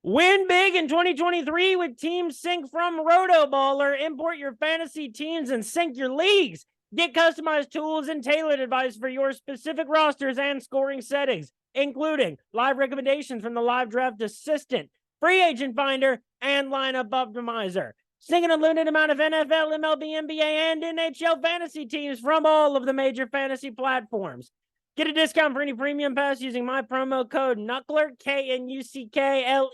Win big in 2023 with Team Sync from RotoBaller. Import your fantasy teams and sync your leagues. Get customized tools and tailored advice for your specific rosters and scoring settings, including live recommendations from the Live Draft Assistant, Free Agent Finder, and Lineup Optimizer. Sync an unlimited amount of NFL, MLB, NBA, and NHL fantasy teams from all of the major fantasy platforms. Get a discount for any premium pass using my promo code Knuckler, KNUCKLER.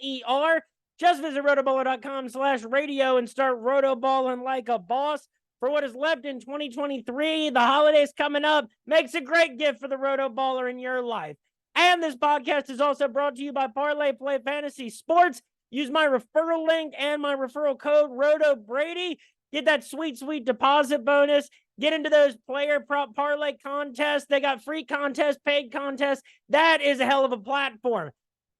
Just visit rotoballer.com/radio and start rotoballing like a boss. For what is left in 2023, the holidays coming up makes a great gift for the rotoballer in your life. And this podcast is also brought to you by Parlay Play Fantasy Sports. Use my referral link and my referral code RotoBrady. Get that sweet, sweet deposit bonus. Get into those player prop parlay contests. They got free contests, paid contests. That is a hell of a platform.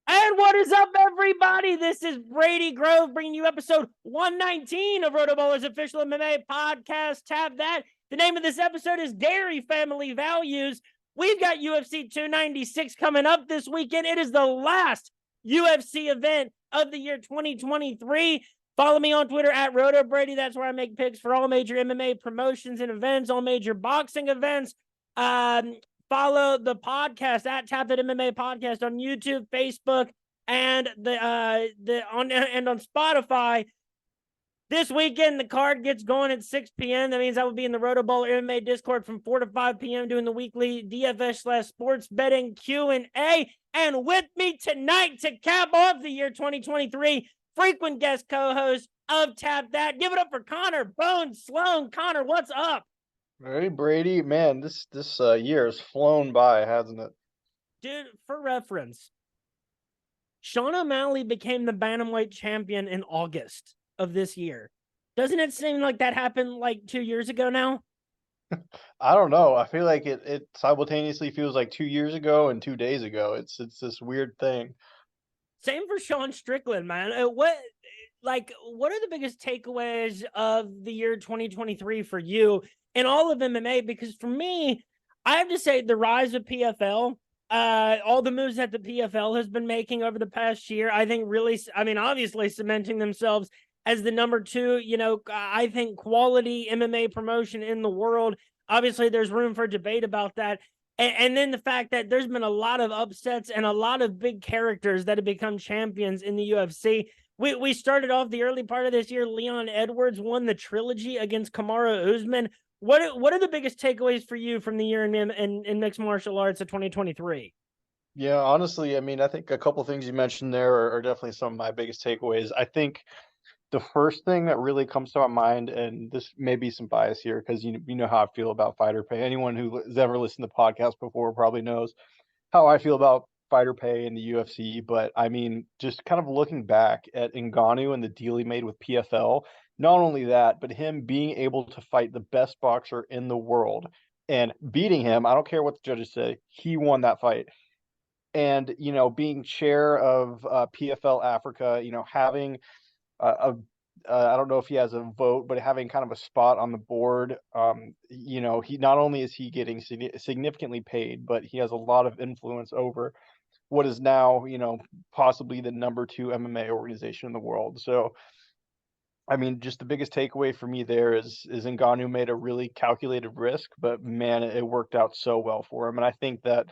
And what is up, everybody? This is Brady Grove bringing you episode 119 of RotoBaller's official MMA podcast. Tap that. The name of this episode is Garry Family Values. We've got UFC 296 coming up this weekend. It is the last UFC event of the year 2023. Follow me on Twitter at RotoBrady. That's where I make picks for all major MMA promotions and events, all major boxing events. Follow the podcast at Tap That MMA Podcast on YouTube, Facebook, and on Spotify. This weekend, the card gets going at 6 p.m. That means I will be in the RotoBaller MMA Discord from 4 to 5 p.m. doing the weekly DFS/sports betting Q&A. And with me tonight to cap off the year 2023, frequent guest co-host of Tap That. Give it up for Connor, Bones, Slone. Connor, what's up? Hey, Brady. Man, this year has flown by, hasn't it? Dude, for reference, Sean O'Malley became the Bantamweight champion in August of this year. Doesn't it seem like that happened like 2 years ago now? I don't know. I feel like it simultaneously feels like 2 years ago and 2 days ago. It's this weird thing. Same for Sean Strickland, man. What are the biggest takeaways of the year 2023 for you in all of MMA? Because for me, I have to say the rise of PFL, all the moves that the PFL has been making over the past year, I think really, obviously cementing themselves as the number two, I think quality MMA promotion in the world. Obviously, there's room for debate about that. And then the fact that there's been a lot of upsets and a lot of big characters that have become champions in the UFC. We started off the early part of this year. Leon Edwards won the trilogy against Kamaru Usman. What are the biggest takeaways for you from the year in mixed martial arts of 2023? Yeah, honestly, I think a couple things you mentioned there are definitely some of my biggest takeaways. I think the first thing that really comes to my mind, and this may be some bias here because you know how I feel about fighter pay. Anyone who has ever listened to podcasts before probably knows how I feel about fighter pay in the UFC. But just kind of looking back at Ngannou and the deal he made with PFL, not only that, but him being able to fight the best boxer in the world and beating him. I don't care what the judges say, he won that fight. And being chair of PFL Africa, having a I don't know if he has a vote, but having kind of a spot on the board, he not only is he getting significantly paid, but he has a lot of influence over what is now, possibly the number 2 MMA organization in the world. So, just the biggest takeaway for me there is Ngannou made a really calculated risk, but man, it worked out so well for him. And I think that,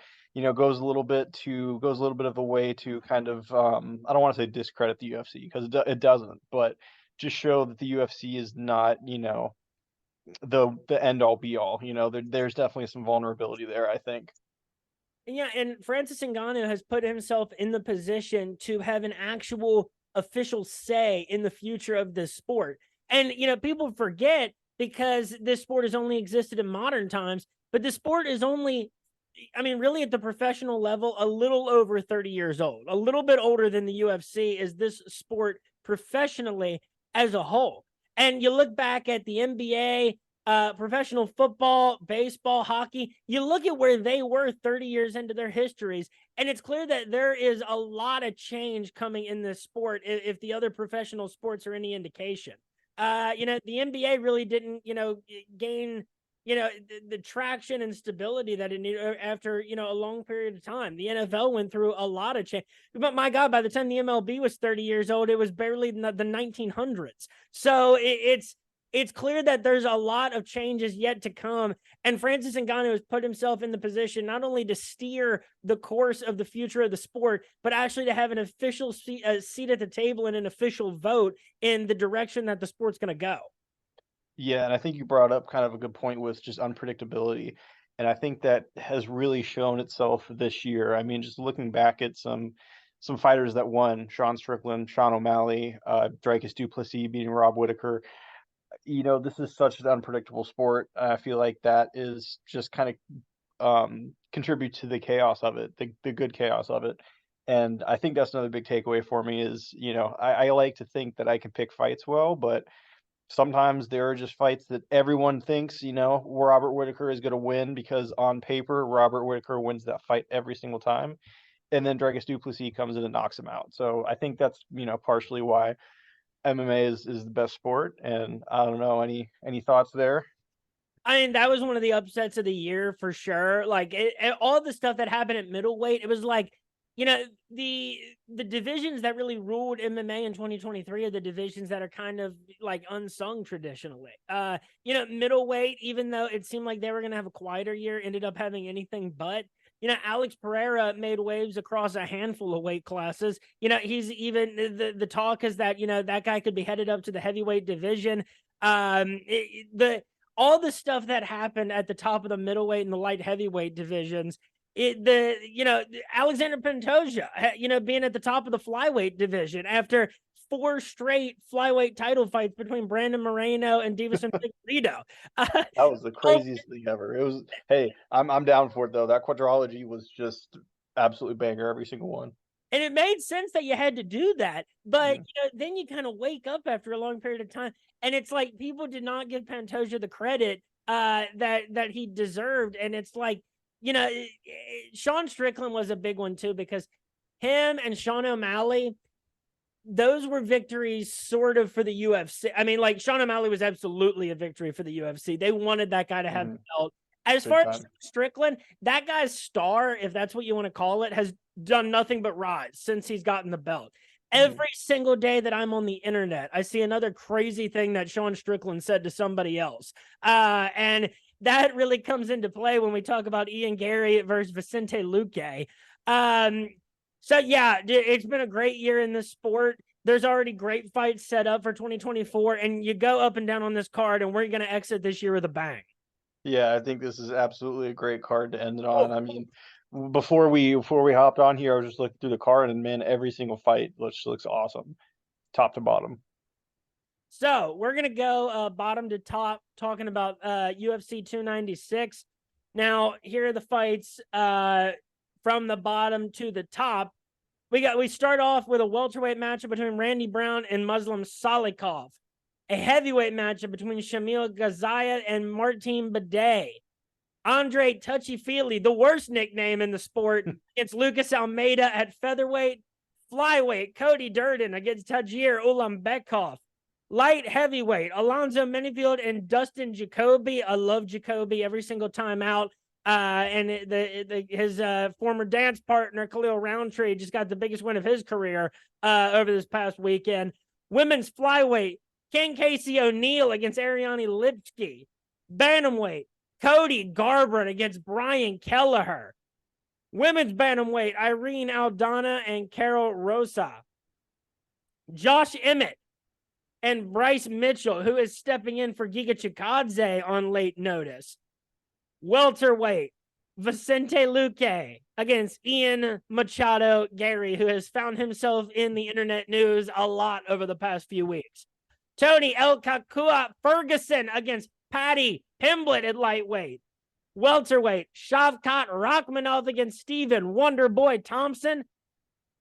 goes a little bit of a way to kind of, I don't want to say discredit the UFC because it doesn't, but just show that the UFC is not, the end all be all. There's definitely some vulnerability there, I think. Yeah, and Francis Ngannou has put himself in the position to have an actual official say in the future of this sport. And, people forget because this sport has only existed in modern times, but the sport is only, really at the professional level, a little over 30 years old. A little bit older than the UFC is this sport professionally as a whole. And you look back at the NBA, professional football, baseball, hockey, you look at where they were 30 years into their histories, and it's clear that there is a lot of change coming in this sport if the other professional sports are any indication. The NBA really didn't, gain, the traction and stability that it needed after, a long period of time. The NFL went through a lot of change, but my God, by the time the MLB was 30 years old, it was barely the 1900s. So it's clear that there's a lot of changes yet to come. And Francis Ngannou has put himself in the position not only to steer the course of the future of the sport, but actually to have an official seat at the table and an official vote in the direction that the sport's going to go. Yeah, and I think you brought up kind of a good point with just unpredictability. And I think that has really shown itself this year. I mean, just looking back at some fighters that won, Sean Strickland, Sean O'Malley, Dricus du Plessis beating Rob Whittaker. This is such an unpredictable sport. I feel like that is just kind of contribute to the chaos of it, the good chaos of it. And I think that's another big takeaway for me is, I like to think that I can pick fights well, but sometimes there are just fights that everyone thinks, Robert Whittaker is going to win because on paper, Robert Whittaker wins that fight every single time. And then Dricus du Plessis comes in and knocks him out. So I think that's, partially why MMA is the best sport. And I don't know, any thoughts there? I mean, that was one of the upsets of the year for sure. Like all the stuff that happened at middleweight, it was like, the divisions that really ruled MMA in 2023 are the divisions that are kind of like unsung traditionally. Middleweight, even though it seemed like they were going to have a quieter year, ended up having anything but. Alex Pereira made waves across a handful of weight classes. He's even the talk is that, that guy could be headed up to the heavyweight division. All the stuff that happened at the top of the middleweight and the light heavyweight divisions, Alexander Pantoja, being at the top of the flyweight division after 4 straight flyweight title fights between Brandon Moreno and Davison Figueiredo. That was the craziest thing ever. It was, hey, I'm down for it though. That quadrilogy was just absolutely banger, every single one. And it made sense that you had to do that. But then you kind of wake up after a long period of time. And it's like people did not give Pantoja the credit that he deserved. And it's like, Sean Strickland was a big one too, because him and Sean O'Malley, those were victories sort of for the UFC. I mean, like Sean O'Malley was absolutely a victory for the UFC. They wanted that guy to have the belt. As far as Strickland, that guy's star, if that's what you want to call it, has done nothing but rise since he's gotten the belt. Every single day that I'm on the internet, I see another crazy thing that Sean Strickland said to somebody else. And that really comes into play when we talk about Ian Garry versus Vicente Luque. So yeah, it's been a great year in this sport. There's already great fights set up for 2024, and you go up and down on this card, and we're going to exit this year with a bang. Yeah, I think this is absolutely a great card to end it on. I mean, before we hopped on here, I was just looking through the card, and man, every single fight looks awesome, top to bottom. So we're going to go bottom to top, talking about UFC 296. Now, here are the fights from the bottom to the top. We start off with a welterweight matchup between Randy Brown and Muslim Salikov. A heavyweight matchup between Shamil Gazaya and Martin Bidet. Andre Touchy-Feely, the worst nickname in the sport, against Lucas Almeida at featherweight. Flyweight, Cody Durden against Tajir Ulanbekov. Light heavyweight, Alonzo Menifield and Dustin Jacoby. I love Jacoby every single time out. And his former dance partner, Khalil Roundtree, just got the biggest win of his career over this past weekend. Women's flyweight, Ken Casey O'Neill against Ariane Lipsky. Bantamweight, Cody Garbrandt against Brian Kelleher. Women's bantamweight, Irene Aldana and Carol Rosa. Josh Emmett and Bryce Mitchell, who is stepping in for Giga Chikadze on late notice. Welterweight, Vicente Luque against Ian Machado Garry, who has found himself in the internet news a lot over the past few weeks. Tony El Kakua Ferguson against Patty Pimblett at lightweight. Welterweight, Shavkat Rakhmonov against Stephen Wonderboy Thompson.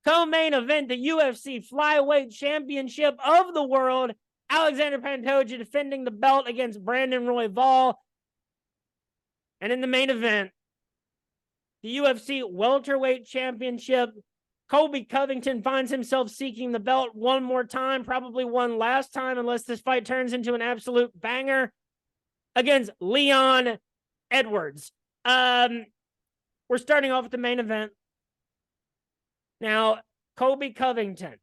Co-main event, the UFC Flyweight Championship of the World. Alexander Pantoja defending the belt against Brandon Royval. And in the main event, the UFC Welterweight Championship, Colby Covington finds himself seeking the belt one more time, probably one last time, unless this fight turns into an absolute banger. against Leon Edwards. We're starting off with the main event. Now, Colby Covington,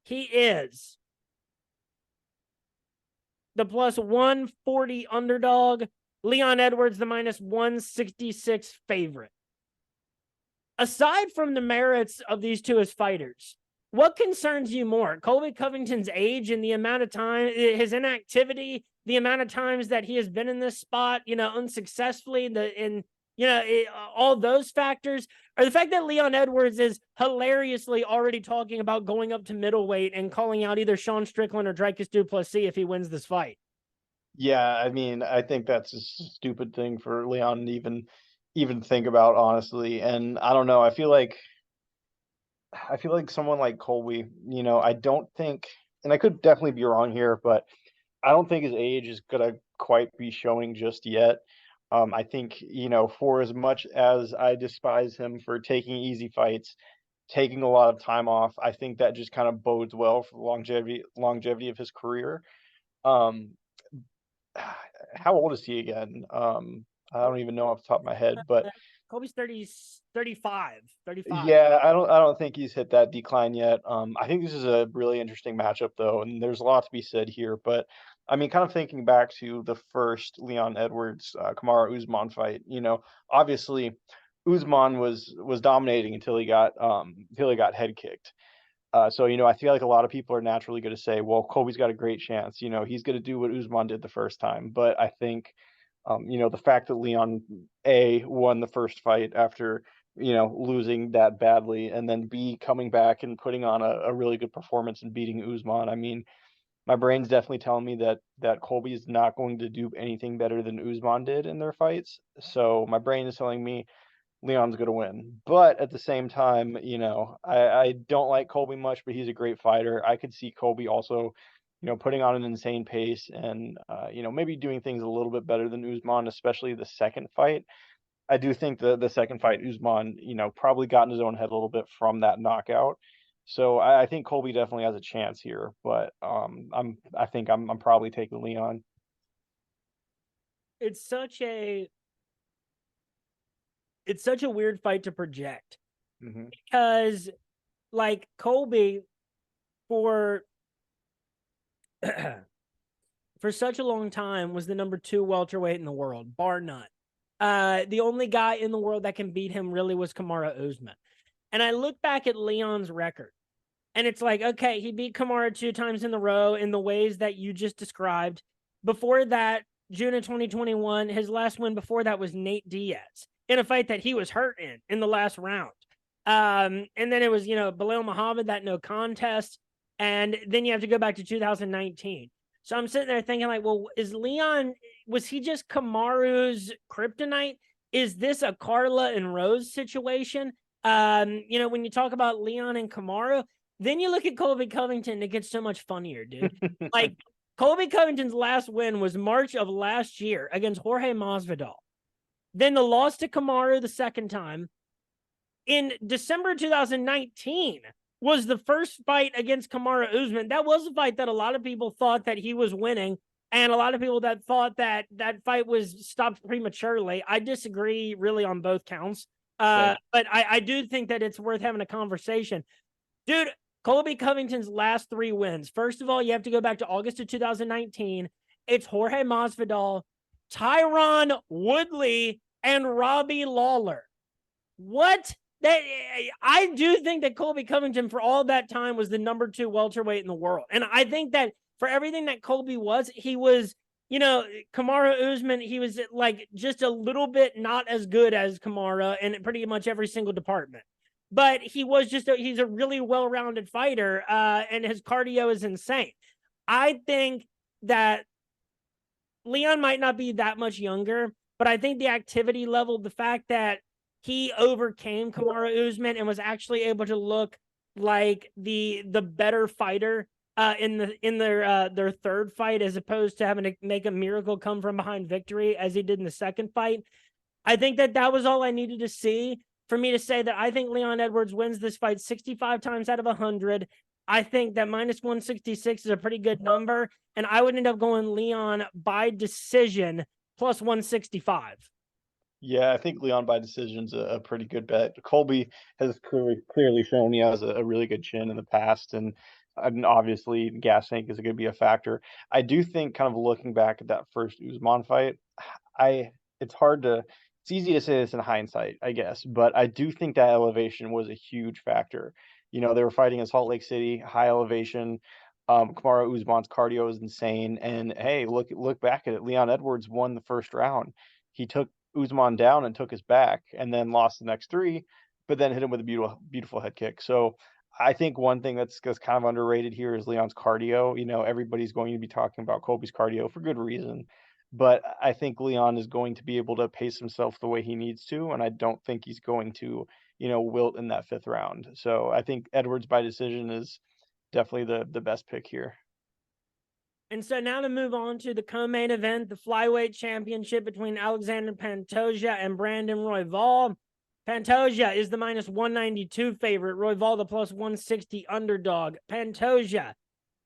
he is the plus 140 underdog. Leon Edwards, the minus 166 favorite. Aside from the merits of these two as fighters, what concerns you more? Colby Covington's age and the amount of time, his inactivity, the amount of times that he has been in this spot, unsuccessfully, all those factors, or the fact that Leon Edwards is hilariously already talking about going up to middleweight and calling out either Sean Strickland or Dricus du Plessis if he wins this fight. Yeah, I mean, I think that's a stupid thing for Leon to even think about, honestly. And I don't know, I feel like someone like Colby, I don't think, and I could definitely be wrong here, but I don't think his age is gonna quite be showing just yet. I think, for as much as I despise him for taking easy fights, taking a lot of time off, I think that just kind of bodes well for the longevity of his career. Um, how old is he again? I don't even know off the top of my head, but Colby's 35. yeah, I don't think he's hit that decline yet. I think this is a really interesting matchup though, and there's a lot to be said here. But I mean, kind of thinking back to the first Leon Edwards Kamaru Usman fight, obviously Usman was dominating until he got head kicked. So I feel like a lot of people are naturally going to say, well, Colby's got a great chance. He's going to do what Usman did the first time. But I think the fact that Leon won the first fight after losing that badly, and then B coming back and putting on a really good performance and beating Usman. I mean, my brain's definitely telling me that Colby is not going to do anything better than Usman did in their fights. So my brain is telling me Leon's going to win. But at the same time, I don't like Colby much, but he's a great fighter. I could see Colby also putting on an insane pace and, maybe doing things a little bit better than Usman, especially the second fight. I do think the second fight, Usman, probably got in his own head a little bit from that knockout. So I think Colby definitely has a chance here, but I think I'm probably taking Leon. It's such a weird fight to project because, like, Colby for such a long time was the number 2 welterweight in the world, bar none. The only guy in the world that can beat him really was Kamaru Usman. And I look back at Leon's record, and it's like, okay, he beat Kamaru 2 times in a row in the ways that you just described. Before that, June of 2021, his last win before that was Nate Diaz in a fight that he was hurt in the last round. And then it was, Belal Muhammad, that no contest. And then you have to go back to 2019. So I'm sitting there thinking, like, well, was he just Kamaru's kryptonite? Is this a Carla and Rose situation? When you talk about Leon and Kamaru, then you look at Colby Covington, it gets so much funnier, dude. Like, Colby Covington's last win was March of last year against Jorge Masvidal. Then the loss to Kamaru the second time. In December 2019 was the first fight against Kamaru Usman. That was a fight that a lot of people thought that he was winning, and a lot of people that thought that that fight was stopped prematurely. I disagree really on both counts. But I do think that it's worth having a conversation. Dude, Colby Covington's last 3 wins. First of all, you have to go back to August of 2019. It's Jorge Masvidal, Tyron Woodley, and Robbie Lawler. What? I do think that Colby Covington for all that time was the number 2 welterweight in the world. And I think that for everything that Colby was, he was, Kamaru Usman, he was like just a little bit not as good as Kamaru in pretty much every single department. But he was he's a really well-rounded fighter, and his cardio is insane. I think that Leon might not be that much younger, but I think the activity level, the fact that he overcame Kamaru Usman and was actually able to look like the better fighter in their third fight, as opposed to having to make a miracle come from behind victory as he did in the second fight. I think that was all I needed to see for me to say that I think Leon Edwards wins this fight 65 times out of 100. I think that minus 166 is a pretty good number, and I would end up going Leon by decision plus 165. Yeah, I think Leon by decision's a pretty good bet. Colby has clearly shown he has a really good chin in the past, and obviously gas tank is going to be a factor. I do think, kind of looking back at that first Usman fight, I it's hard to it's easy to say this in hindsight, I guess, but I do think that elevation was a huge factor. They were fighting in Salt Lake City, high elevation. Kamaru Usman's cardio is insane, and hey, look back at it. Leon Edwards won the first round. He took Usman down and took his back, and then lost the next three, but then hit him with a beautiful head kick. So I think one thing that's kind of underrated here is Leon's cardio. Everybody's going to be talking about Colby's cardio for good reason, but I think Leon is going to be able to pace himself the way he needs to, and I don't think he's going to, wilt in that fifth round. So I think Edwards by decision is definitely the best pick here. And so now to move on to the co-main event, the flyweight championship between Alexander Pantoja and Brandon Royval. Pantoja is the minus 192 favorite. Royval the plus 160 underdog. Pantoja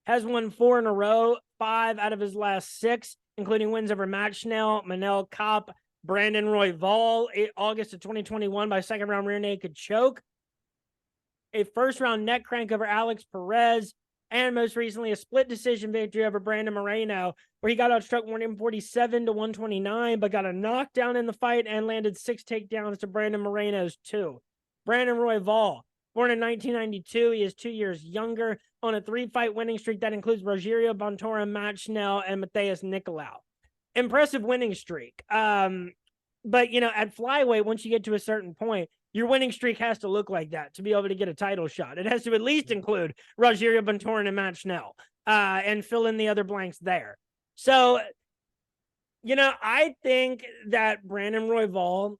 has won 4 in a row, 5 out of his last 6, including wins over Matt Schnell, Manel Kopp, Brandon Royval, August of 2021 by second round rear naked choke. A first round neck crank over Alex Perez, and most recently a split decision victory over Brandon Moreno, where he got outstruck 147 to 129, but got a knockdown in the fight and landed 6 takedowns to Brandon Moreno's 2. Brandon Royval, born in 1992, he is 2 years younger, on a 3-fight winning streak that includes Rogerio Bontorin, Matt Schnell, and Matheus Nicolau. Impressive winning streak. But, at flyweight, once you get to a certain point, your winning streak has to look like that to be able to get a title shot. It has to at least include Rogerio Bontorin and Matt Schnell, and fill in the other blanks there. So, I think that Brandon Royval,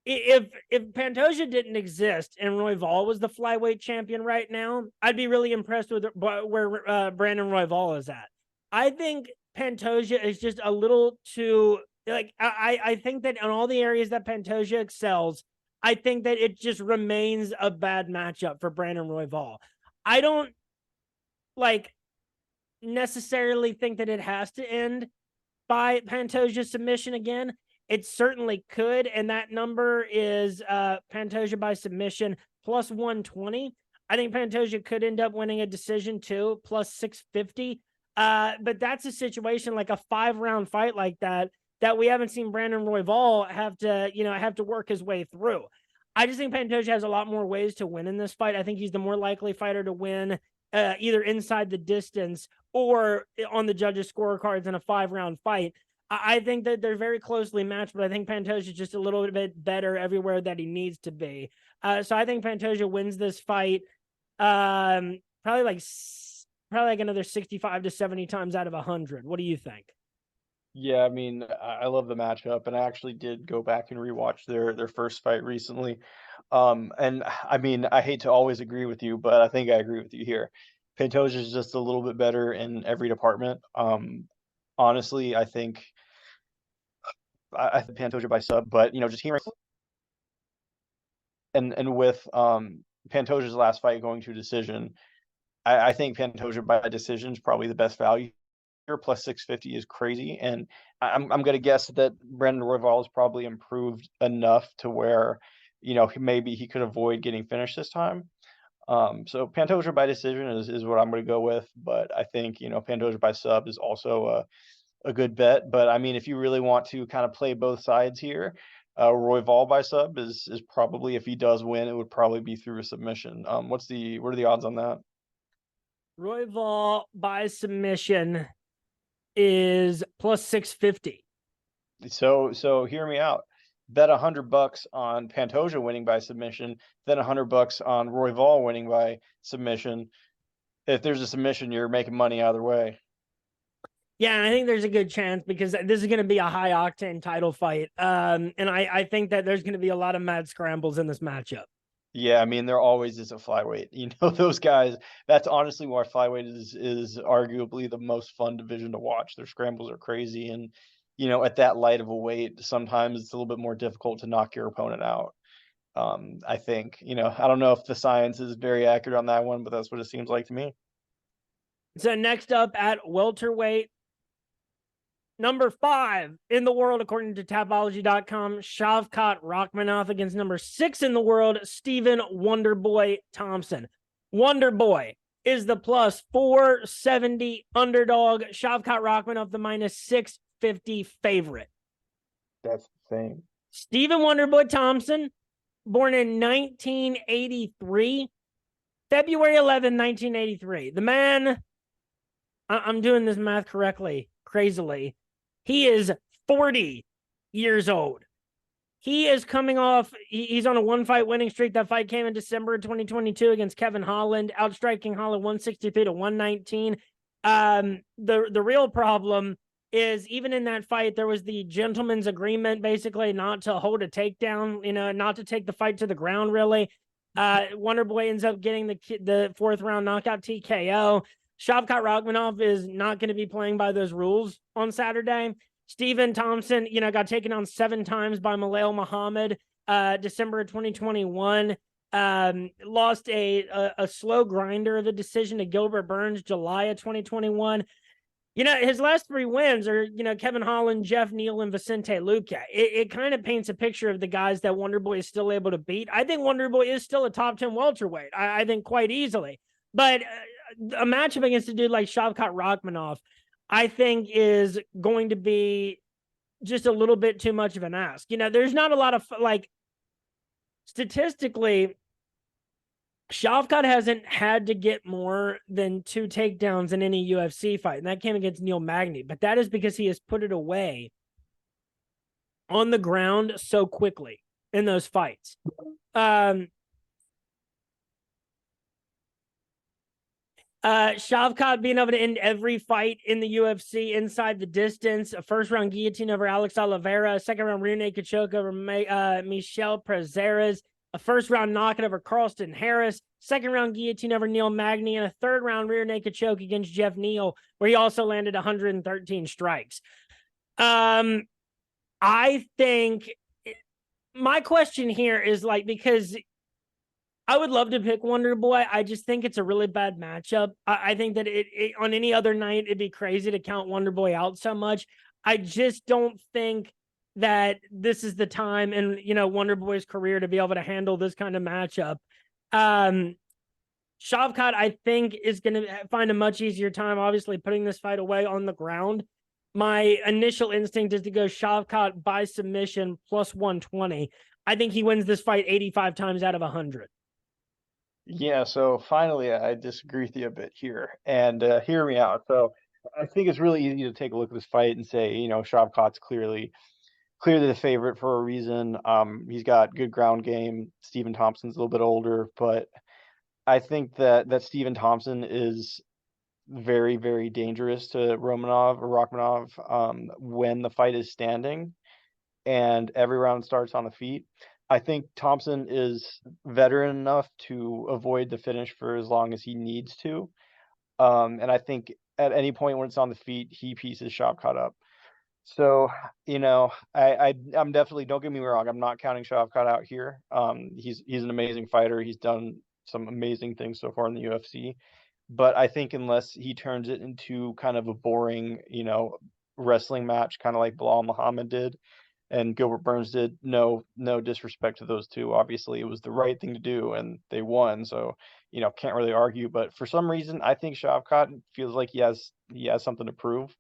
if Pantoja didn't exist and Royval was the flyweight champion right now, I'd be really impressed with where Brandon Royval is at. I think Pantoja is just a little too, I think that in all the areas that Pantoja excels, I think that it just remains a bad matchup for Brandon Royval. I don't necessarily think that it has to end by Pantoja's submission again. It certainly could, and that number is Pantoja by submission plus 120. I think Pantoja could end up winning a decision too, plus 650. But that's a situation like a 5-round fight like that we haven't seen Brandon Royval have to work his way through. I just think Pantoja has a lot more ways to win in this fight. I think he's the more likely fighter to win either inside the distance or on the judges' scorecards in a 5-round fight. I think that they're very closely matched, but I think Pantoja is just a little bit better everywhere that he needs to be. So I think Pantoja wins this fight probably like another 65 to 70 times out of 100. What do you think? Yeah, I mean, I love the matchup, and I actually did go back and rewatch their first fight recently. And I mean, I hate to always agree with you, but I think I agree with you here. Pantoja is just a little bit better in every department. Honestly, I think Pantoja by sub, but just hearing and with Pantoja's last fight going to decision, I think Pantoja by decision is probably the best value. Plus 650 is crazy, and I'm gonna guess that Brandon Royval has probably improved enough to where maybe he could avoid getting finished this time. So Pantoja by decision is what I'm gonna go with, but I think Pantoja by sub is also a good bet. But I mean, if you really want to kind of play both sides here, Royval by sub is probably, if he does win, it would probably be through a submission. What are the odds on that? Royval by submission is plus 650. So hear me out. Bet $100 on Pantoja winning by submission, then $100 on Royval winning by submission. If there's a submission, you're making money either way. Yeah, and I think there's a good chance because this is going to be a high octane title fight. And I think that there's going to be a lot of mad scrambles in this matchup. Yeah, I mean, there always is a flyweight. Those guys, that's honestly why flyweight is arguably the most fun division to watch. Their scrambles are crazy, and at that light of a weight, sometimes it's a little bit more difficult to knock your opponent out. I think, I don't know if the science is very accurate on that one, but that's what it seems like to me. So next up at welterweight, number 5 in the world, according to Tapology.com, Shavkat Rakhmonov against number 6 in the world, Stephen Wonderboy Thompson. Wonderboy is the plus 470 underdog. Shavkat Rakhmonov, the minus 650 favorite. That's the thing. Stephen Wonderboy Thompson, born in 1983, February 11, 1983. The man, I'm doing this math correctly, crazily. He is 40 years old. He is coming off, he's on a one-fight winning streak. That fight came in December of 2022 against Kevin Holland, outstriking Holland 163 to 119. The real problem is, even in that fight, there was the gentleman's agreement, basically, not to hold a takedown, not to take the fight to the ground, really. Wonderboy ends up getting the 4th round knockout TKO. Shavkat Rakhmonov is not going to be playing by those rules on Saturday. Stephen Thompson, got taken on 7 times by Malail Muhammad, December of 2021. Lost a slow grinder of the decision to Gilbert Burns, July of 2021. His last 3 wins are, Kevin Holland, Jeff Neal, and Vicente Luque. It kind of paints a picture of the guys that Wonderboy is still able to beat. I think Wonderboy is still a top 10 welterweight. I think quite easily. But a matchup against a dude like Shavkat Rakhmonov, I think, is going to be just a little bit too much of an ask. There's not a lot of, statistically, Shavkat hasn't had to get more than 2 takedowns in any UFC fight, and that came against Neil Magny. But that is because he has put it away on the ground so quickly in those fights. Shavkat being able to end every fight in the UFC inside the distance. A 1st-round guillotine over Alex Oliveira. A 2nd-round rear naked choke over Michel Prazeres. A 1st-round knockout over Carlston Harris. 2nd-round guillotine over Neil Magny. And a 3rd-round rear naked choke against Jeff Neal, where he also landed 113 strikes. I think my question here is, because I would love to pick Wonderboy. I just think it's a really bad matchup. I think that it on any other night, it'd be crazy to count Wonderboy out so much. I just don't think that this is the time in, Wonderboy's career to be able to handle this kind of matchup. Shavkat, I think, is going to find a much easier time, obviously, putting this fight away on the ground. My initial instinct is to go Shavkat by submission plus 120. I think he wins this fight 85 times out of 100. Yeah, so finally, I disagree with you a bit here, and hear me out. So I think it's really easy to take a look at this fight and say, Shavkat's clearly the favorite for a reason. He's got good ground game. Stephen Thompson's a little bit older, but I think that Stephen Thompson is very, very dangerous to Rakhmonov when the fight is standing and every round starts on the feet. I think Thompson is veteran enough to avoid the finish for as long as he needs to. And I think at any point when it's on the feet, he pieces Shavkat up. So, I'm definitely, don't get me wrong, I'm not counting Shavkat out here. He's an amazing fighter. He's done some amazing things so far in the UFC. But I think unless he turns it into kind of a boring, wrestling match, kind of like Bilal Muhammad did, and Gilbert Burns did. No disrespect to those two. Obviously, it was the right thing to do, and they won. So, can't really argue. But for some reason, I think Shavkat feels like he has something to prove.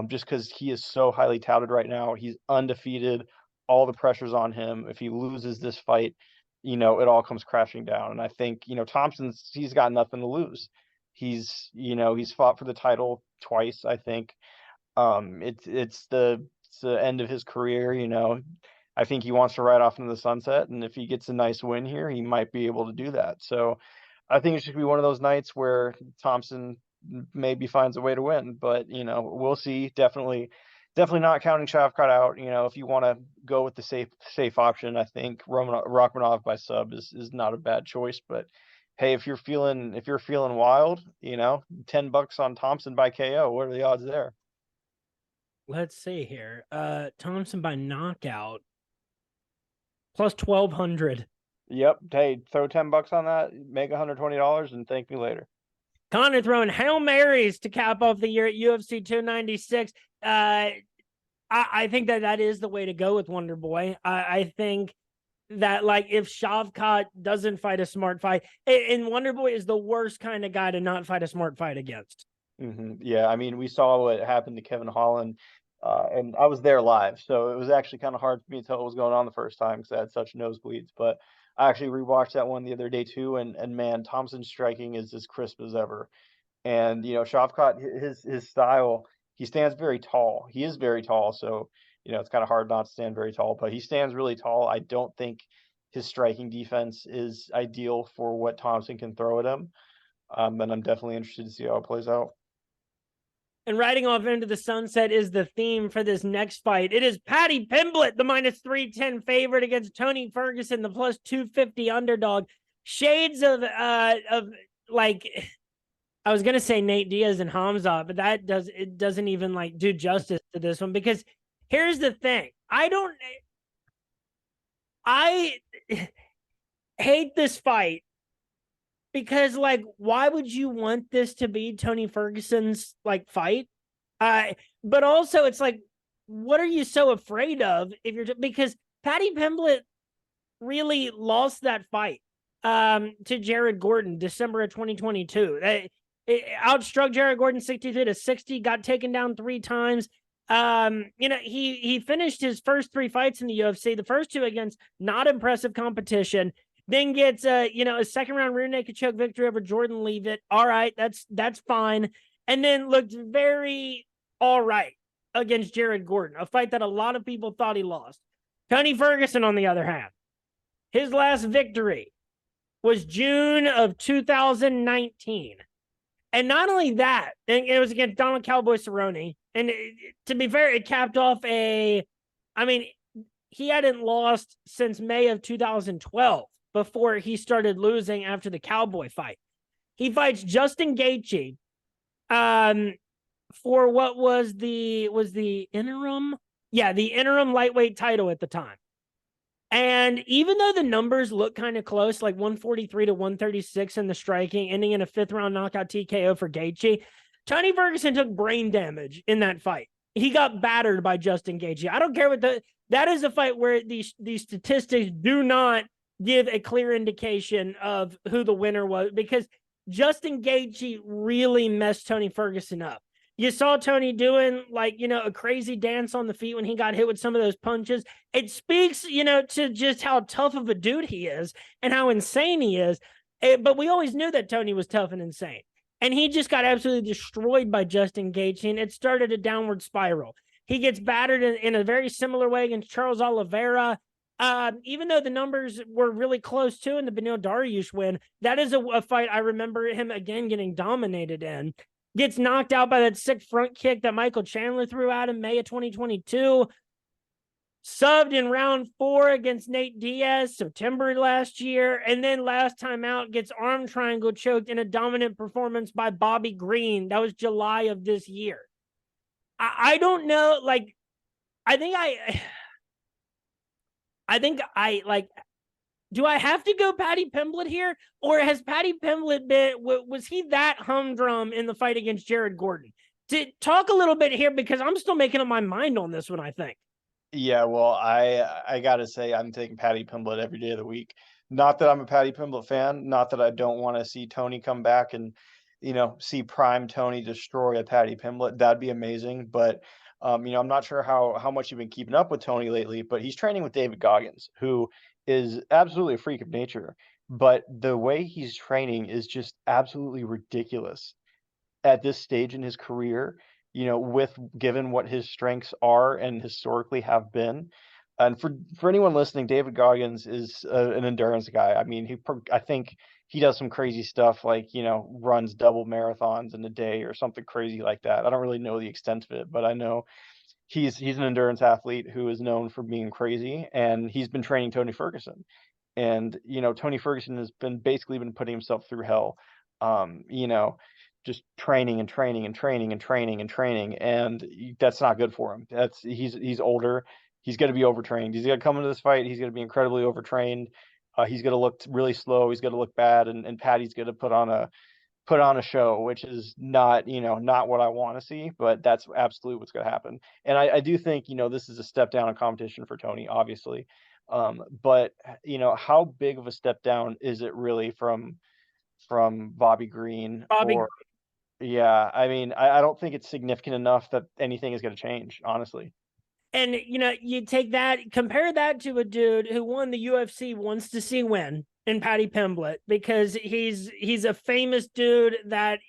Just because he is so highly touted right now. He's undefeated. All the pressure's on him. If he loses this fight, it all comes crashing down. And I think, he's got nothing to lose. He's fought for the title twice, I think. It's the end of his career, I think he wants to ride off into the sunset, and if he gets a nice win here, he might be able to do that. So I think it should be one of those nights where Thompson maybe finds a way to win, but we'll see. Definitely not counting Shavkat out. If you want to go with the safe option, I think Rakhmonov by sub is not a bad choice. But hey, if you're feeling wild, $10 on Thompson by KO, what are the odds there? Let's see here. Thompson by knockout plus 1,200. Yep. Hey, throw $10 on that, make $120, and thank me later. Connor throwing Hail Marys to cap off the year at UFC 296. I think that is the way to go with Wonder Boy. I think that, like, if Shavkat doesn't fight a smart fight, and Wonder Boy is the worst kind of guy to not fight a smart fight against. Yeah, I mean, we saw what happened to Kevin Holland, and I was there live, so it was actually kind of hard for me to tell what was going on the first time because I had such nosebleeds. But I actually rewatched that one the other day too, and man, Thompson's striking is as crisp as ever. And Shavkat, his style, he stands very tall. He is very tall, so it's kind of hard not to stand very tall, but he stands really tall. I don't think his striking defense is ideal for what Thompson can throw at him. And I'm definitely interested to see how it plays out. And riding off into the sunset is the theme for this next fight. It is Paddy Pimblett, the minus 310 favorite against Tony Ferguson, the plus 250 underdog. Shades of like, I was gonna say Nate Diaz and Hamza, but it doesn't even like do justice to this one, because here's the thing. I hate this fight because, like, why would you want this to be Tony Ferguson's like fight? But also it's like, what are you so afraid of if you're because Paddy Pimblett really lost that fight to Jared Gordon December of 2022. It outstruck Jared Gordon 62-60, got taken down 3 times. He finished his first 3 fights in the UFC, the first 2 against not impressive competition. Then gets a second round rear naked choke victory over Jordan Leavitt. All right, that's fine. And then looked very all right against Jared Gordon, a fight that a lot of people thought he lost. Tony Ferguson, on the other hand, his last victory was June of 2019. And not only that, it was against Donald Cowboy Cerrone. And to be fair, it capped off he hadn't lost since May of 2012 before he started losing after the Cowboy fight. He fights Justin Gaethje for what was the interim? Yeah, the interim lightweight title at the time. And even though the numbers look kind of close, like 143-136 in the striking, ending in a 5th round knockout TKO for Gaethje, Tony Ferguson took brain damage in that fight. He got battered by Justin Gaethje. I don't care what that is a fight where these statistics do not give a clear indication of who the winner was, because Justin Gaethje really messed Tony Ferguson up. You saw Tony doing a crazy dance on the feet when he got hit with some of those punches. It speaks, to just how tough of a dude he is and how insane he is. But we always knew that Tony was tough and insane. And he just got absolutely destroyed by Justin Gaethje, and it started a downward spiral. He gets battered in a very similar way against Charles Oliveira. Even though the numbers were really close too in the Beneil Dariush win, that is a fight I remember him again getting dominated in. Gets knocked out by that sick front kick that Michael Chandler threw out in May of 2022. Subbed in round 4 against Nate Diaz, September last year. And then last time out gets arm triangle choked in a dominant performance by Bobby Green. That was July of this year. I don't know. Do I have to go Paddy Pimblett here? Or has Paddy Pimblett was he that humdrum in the fight against Jared Gordon? To talk a little bit here, because I'm still making up my mind on this one, I think. Yeah, well, I gotta say I'm taking Paddy Pimblett every day of the week. Not that I'm a Paddy Pimblett fan, not that I don't want to see Tony come back and see prime Tony destroy a Paddy Pimblett. That'd be amazing. But I'm not sure how much you've been keeping up with Tony lately, but he's training with David Goggins, who is absolutely a freak of nature. But the way he's training is just absolutely ridiculous at this stage in his career, with given what his strengths are and historically have been. And for anyone listening, David Goggins is an endurance guy. I mean, I think he does some crazy stuff like, runs double marathons in a day or something crazy like that. I don't really know the extent of it, but I know he's an endurance athlete who is known for being crazy, and he's been training Tony Ferguson. And, Tony Ferguson has basically been putting himself through hell. Um, you know, just training and training and training and training and training, and that's not good for him. He's older. He's going to be overtrained. He's going to come into this fight. He's going to be incredibly overtrained. He's going to look really slow. He's going to look bad, and Patty's going to put on a show, which is not, not what I want to see, but that's absolutely what's going to happen. And I do think, this is a step down in competition for Tony, obviously. But how big of a step down is it really from Bobby Green? Bobby. Or yeah, I mean, I don't think it's significant enough that anything is going to change, honestly. And, you take that, compare that to a dude who won the UFC wants to see win in Paddy Pimblett, because he's a famous dude that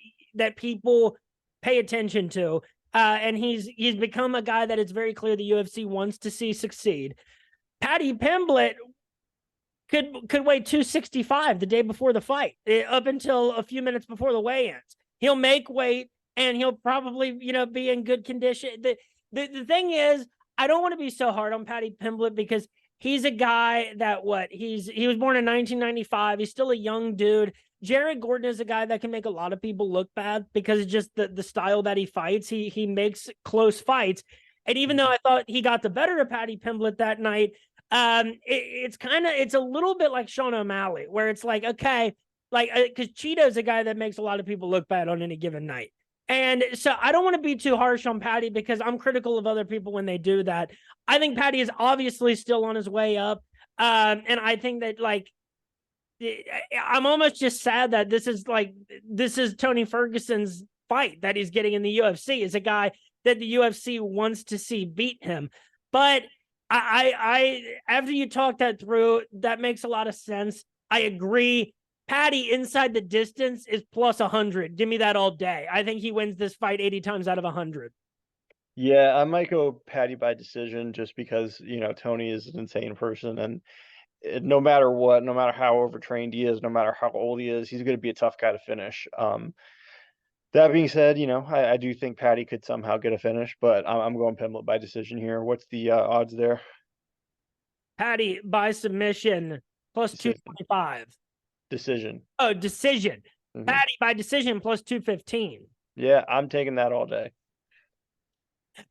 people pay attention to. And he's become a guy that it's very clear the UFC wants to see succeed. Paddy Pimblett could weigh 265 the day before the fight, up until a few minutes before the weigh-ins. He'll make weight, and he'll probably, be in good condition. The thing is, I don't want to be so hard on Paddy Pimblett, because he's a guy that he was born in 1995. He's still a young dude. Jared Gordon is a guy that can make a lot of people look bad because it's just the style that he fights. He makes close fights. And even though I thought he got the better of Paddy Pimblett that night, it's a little bit like Sean O'Malley, where it's like, okay, like, because Cheeto's a guy that makes a lot of people look bad on any given night. And so I don't want to be too harsh on Paddy, because I'm critical of other people when they do that. I think Paddy is obviously still on his way up. And I think that, like, I'm almost just sad that this is Tony Ferguson's fight that he's getting in the UFC, is a guy that the UFC wants to see beat him. But I after you talk that through, that makes a lot of sense. I agree. Paddy inside the distance is plus 100. Give me that all day. I think he wins this fight 80 times out of 100. Yeah, I might go Patty by decision, just because, Tony is an insane person, and no matter what, no matter how overtrained he is, no matter how old he is, he's going to be a tough guy to finish. That being said, I do think Patty could somehow get a finish, but I'm going Pimblett by decision here. What's the odds there? Paddy by submission plus Decision. 225. Decision. Oh, decision. Mhm. Paddy by decision plus 215. Yeah, I'm taking that all day.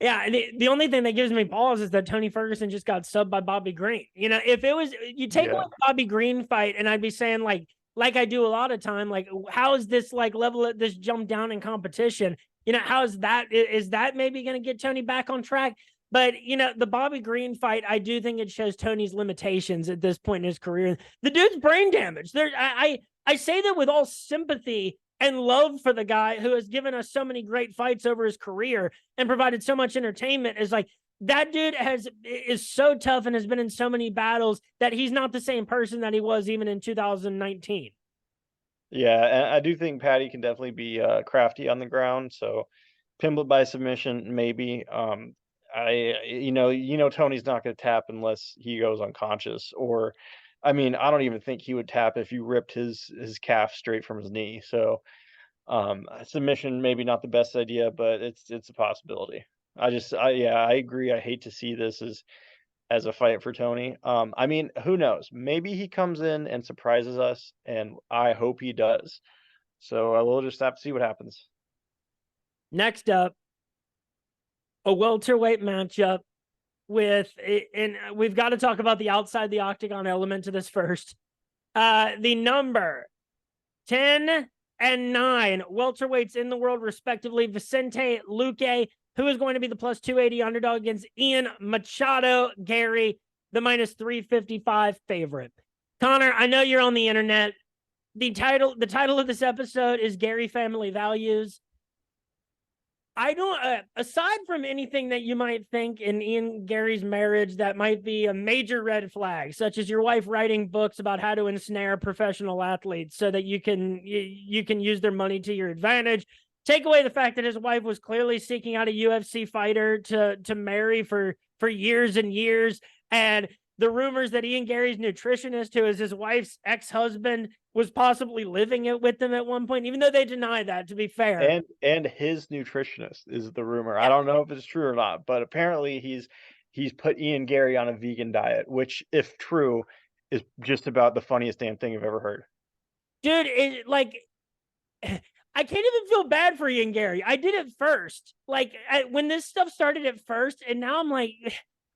Yeah, the only thing that gives me pause is that Tony Ferguson just got subbed by Bobby Green. If it was, you take away the Bobby Green fight, and I'd be saying, like I do a lot of time, like, how is this, like, level at this jump down in competition? How is that maybe going to get Tony back on track? But, the Bobby Green fight, I do think it shows Tony's limitations at this point in his career. The dude's brain damaged. I say that with all sympathy and love for the guy who has given us so many great fights over his career and provided so much entertainment. Is like, that dude is so tough and has been in so many battles that he's not the same person that he was even in 2019. Yeah, and I do think Patty can definitely be crafty on the ground. So Pimblett by submission, maybe. Tony's not going to tap unless he goes unconscious, or, I mean, I don't even think he would tap if you ripped his calf straight from his knee. So submission, maybe not the best idea, but it's a possibility. I agree. I hate to see this as a fight for Tony. I mean, who knows? Maybe he comes in and surprises us, and I hope he does. So we'll just have to see what happens. Next up, a welterweight matchup and we've got to talk about the outside the octagon element to this first. The number 10 and 9 welterweights in the world, respectively, Vicente Luque, who is going to be the plus 280 underdog against Ian Machado, Garry, the minus 355 favorite. Connor, I know you're on the internet. The title of this episode is Garry Family Values. I don't, aside from anything that you might think in Ian Garry's marriage that might be a major red flag, such as your wife writing books about how to ensnare professional athletes so that you can use their money to your advantage. Take away the fact that his wife was clearly seeking out a UFC fighter to marry for years and years, and the rumors that Ian Garry's nutritionist, who is his wife's ex-husband, was possibly living it with them at one point, even though they deny that, to be fair. And his nutritionist is the rumor. I don't know if it's true or not, but apparently he's put Ian Garry on a vegan diet, which, if true, is just about the funniest damn thing I've ever heard. Dude, I can't even feel bad for Ian Garry. I did it first. When this stuff started at first, and now I'm like,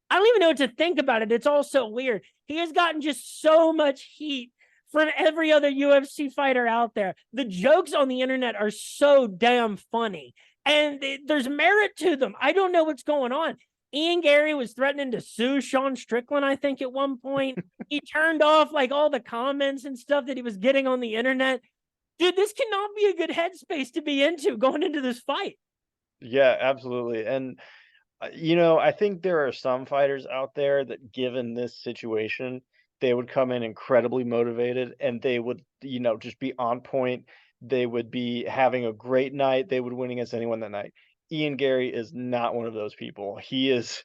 I don't even know what to think about it. It's all so weird. He has gotten just so much heat from every other UFC fighter out there. The jokes on the internet are so damn funny, and there's merit to them. I don't know what's going on. Ian Garry was threatening to sue Sean Strickland, I think, at one point. He turned off like all the comments and stuff that he was getting on the internet. Dude, this cannot be a good headspace to be into going into this fight. Yeah, absolutely. And I think there are some fighters out there that, given this situation, they would come in incredibly motivated and they would, just be on point. They would be having a great night. They would win against anyone that night. Ian Garry is not one of those people. He is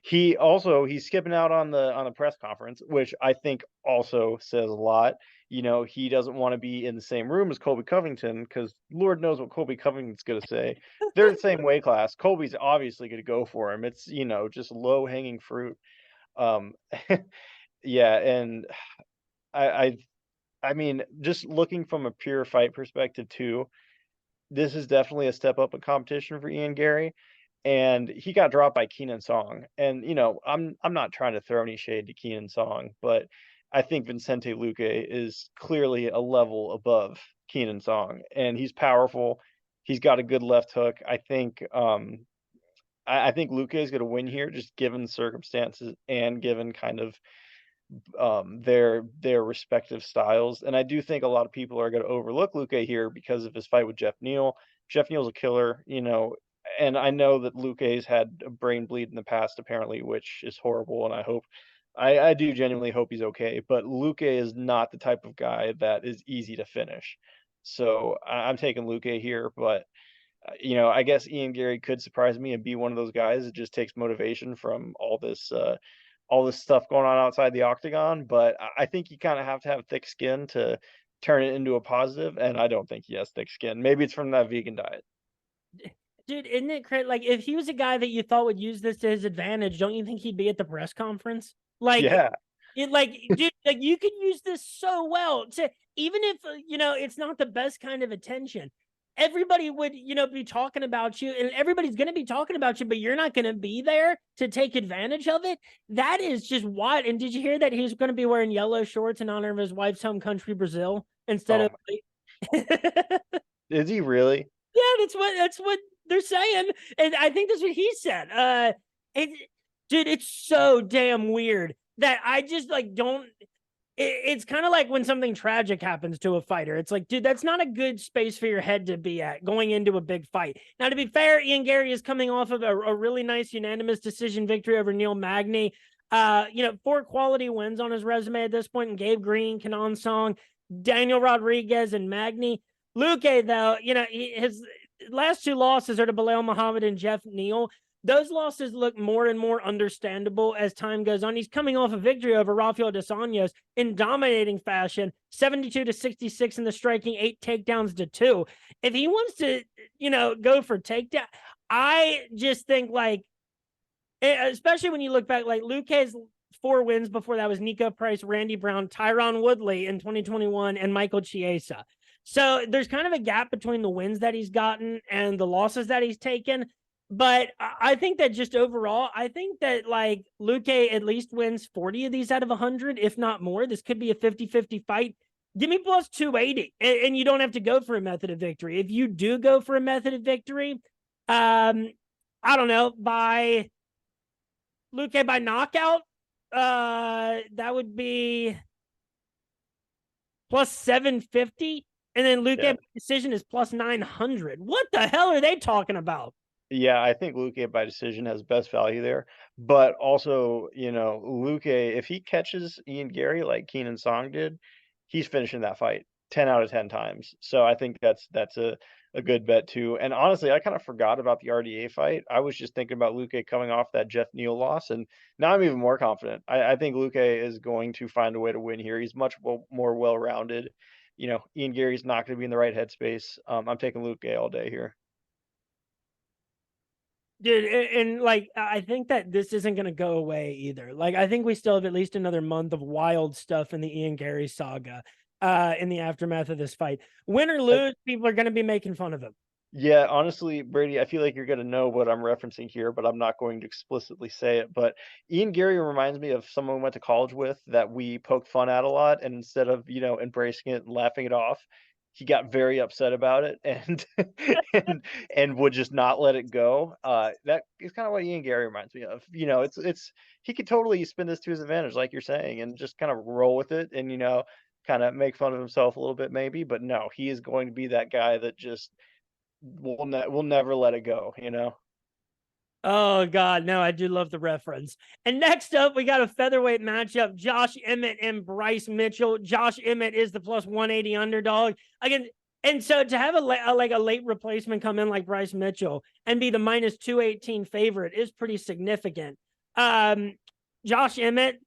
he's skipping out on the press conference, which I think also says a lot. He doesn't want to be in the same room as Colby Covington because Lord knows what Colby Covington's going to say. They're the same weight class. Colby's obviously going to go for him. It's, just low hanging fruit. Um, yeah, and I, I, I mean, just looking from a pure fight perspective too, this is definitely a step up in competition for Ian Garry, and he got dropped by Keenan Song. And I'm not trying to throw any shade to Keenan Song, but I think Vicente Luque is clearly a level above Keenan Song, and he's powerful. He's got a good left hook. I think Luque is going to win here, just given the circumstances and given kind of their respective styles. And I do think a lot of people are going to overlook Luque here because of his fight with Jeff Neal. Jeff Neal's a killer, and I know that Luque's had a brain bleed in the past, apparently, which is horrible. And I do genuinely hope he's okay. But Luque is not the type of guy that is easy to finish. So I'm taking Luque here, but I guess Ian Garry could surprise me and be one of those guys that just takes motivation from all this stuff going on outside the octagon. But I think you kind of have to have thick skin to turn it into a positive, and I don't think he has thick skin. Maybe it's from that vegan diet. Dude, isn't it crazy? Like, if he was a guy that you thought would use this to his advantage, don't you think he'd be at the press conference? Yeah. Dude, like you could use this so well to, even if it's not the best kind of attention. Everybody would, be talking about you, and everybody's going to be talking about you, but you're not going to be there to take advantage of it. That is just wild. And did you hear that he's going to be wearing yellow shorts in honor of his wife's home country, Brazil, instead Oh, of? is he really? Yeah, that's what they're saying, and I think that's what he said. Dude, it's so damn weird that I just like don't. It's kind of like when something tragic happens to a fighter. It's like, dude, that's not a good space for your head to be at going into a big fight. Now, to be fair, Ian Garry is coming off of a really nice unanimous decision victory over Neil Magny. 4 quality wins on his resume at this point, and Gabe Green, Kanan Song, Daniel Rodriguez, and Magny. Luque, though, his last 2 losses are to Belal Muhammad and Jeff Neal. Those losses look more and more understandable as time goes on. He's coming off a victory over Rafael dos Anjos in dominating fashion, 72-66 in the striking, 8 takedowns to 2. If he wants to, go for takedown, I just think especially when you look back, like Luque's 4 wins before that was Nico Price, Randy Brown, Tyron Woodley in 2021, and Michael Chiesa. So there's kind of a gap between the wins that he's gotten and the losses that he's taken. But I think that just overall, I think that Luque at least wins 40 of these out of 100, if not more. This could be a 50-50 fight. Give me plus 280, and you don't have to go for a method of victory. If you do go for a method of victory, I don't know, by Luque by knockout, that would be plus 750. And then Luque by decision is plus 900. What the hell are they talking about? Yeah, I think Luque by decision has best value there. But also, Luque, if he catches Ian Garry like Keenan Song did, he's finishing that fight 10 out of 10 times. So I think that's a good bet too. And honestly, I kind of forgot about the RDA fight. I was just thinking about Luque coming off that Jeff Neal loss, and now I'm even more confident. I think Luque is going to find a way to win here. He's much more well-rounded. Ian Garry's not going to be in the right headspace. I'm taking Luque all day here. Dude, and I think that this isn't going to go away either. I think we still have at least another month of wild stuff in the Ian Garry saga in the aftermath of this fight. Win or lose, people are going to be making fun of him. Yeah, honestly, Brady, I feel like you're gonna know what I'm referencing here, but I'm not going to explicitly say it. But Ian Gary reminds me of someone we went to college with that we poked fun at a lot, and instead of, embracing it and laughing it off, he got very upset about it and and would just not let it go. That is kind of what Ian Gary reminds me of. It's he could totally spin this to his advantage, like you're saying, and just kind of roll with it and kind of make fun of himself a little bit maybe. But no, he is going to be that guy that just we'll never let it go. Oh God, no, I do love the reference. And next up, we got a featherweight matchup: Josh Emmett and Bryce Mitchell. Josh Emmett is the plus 180 underdog again. And so to have a late replacement come in like Bryce Mitchell and be the minus 218 favorite is pretty significant. Josh Emmett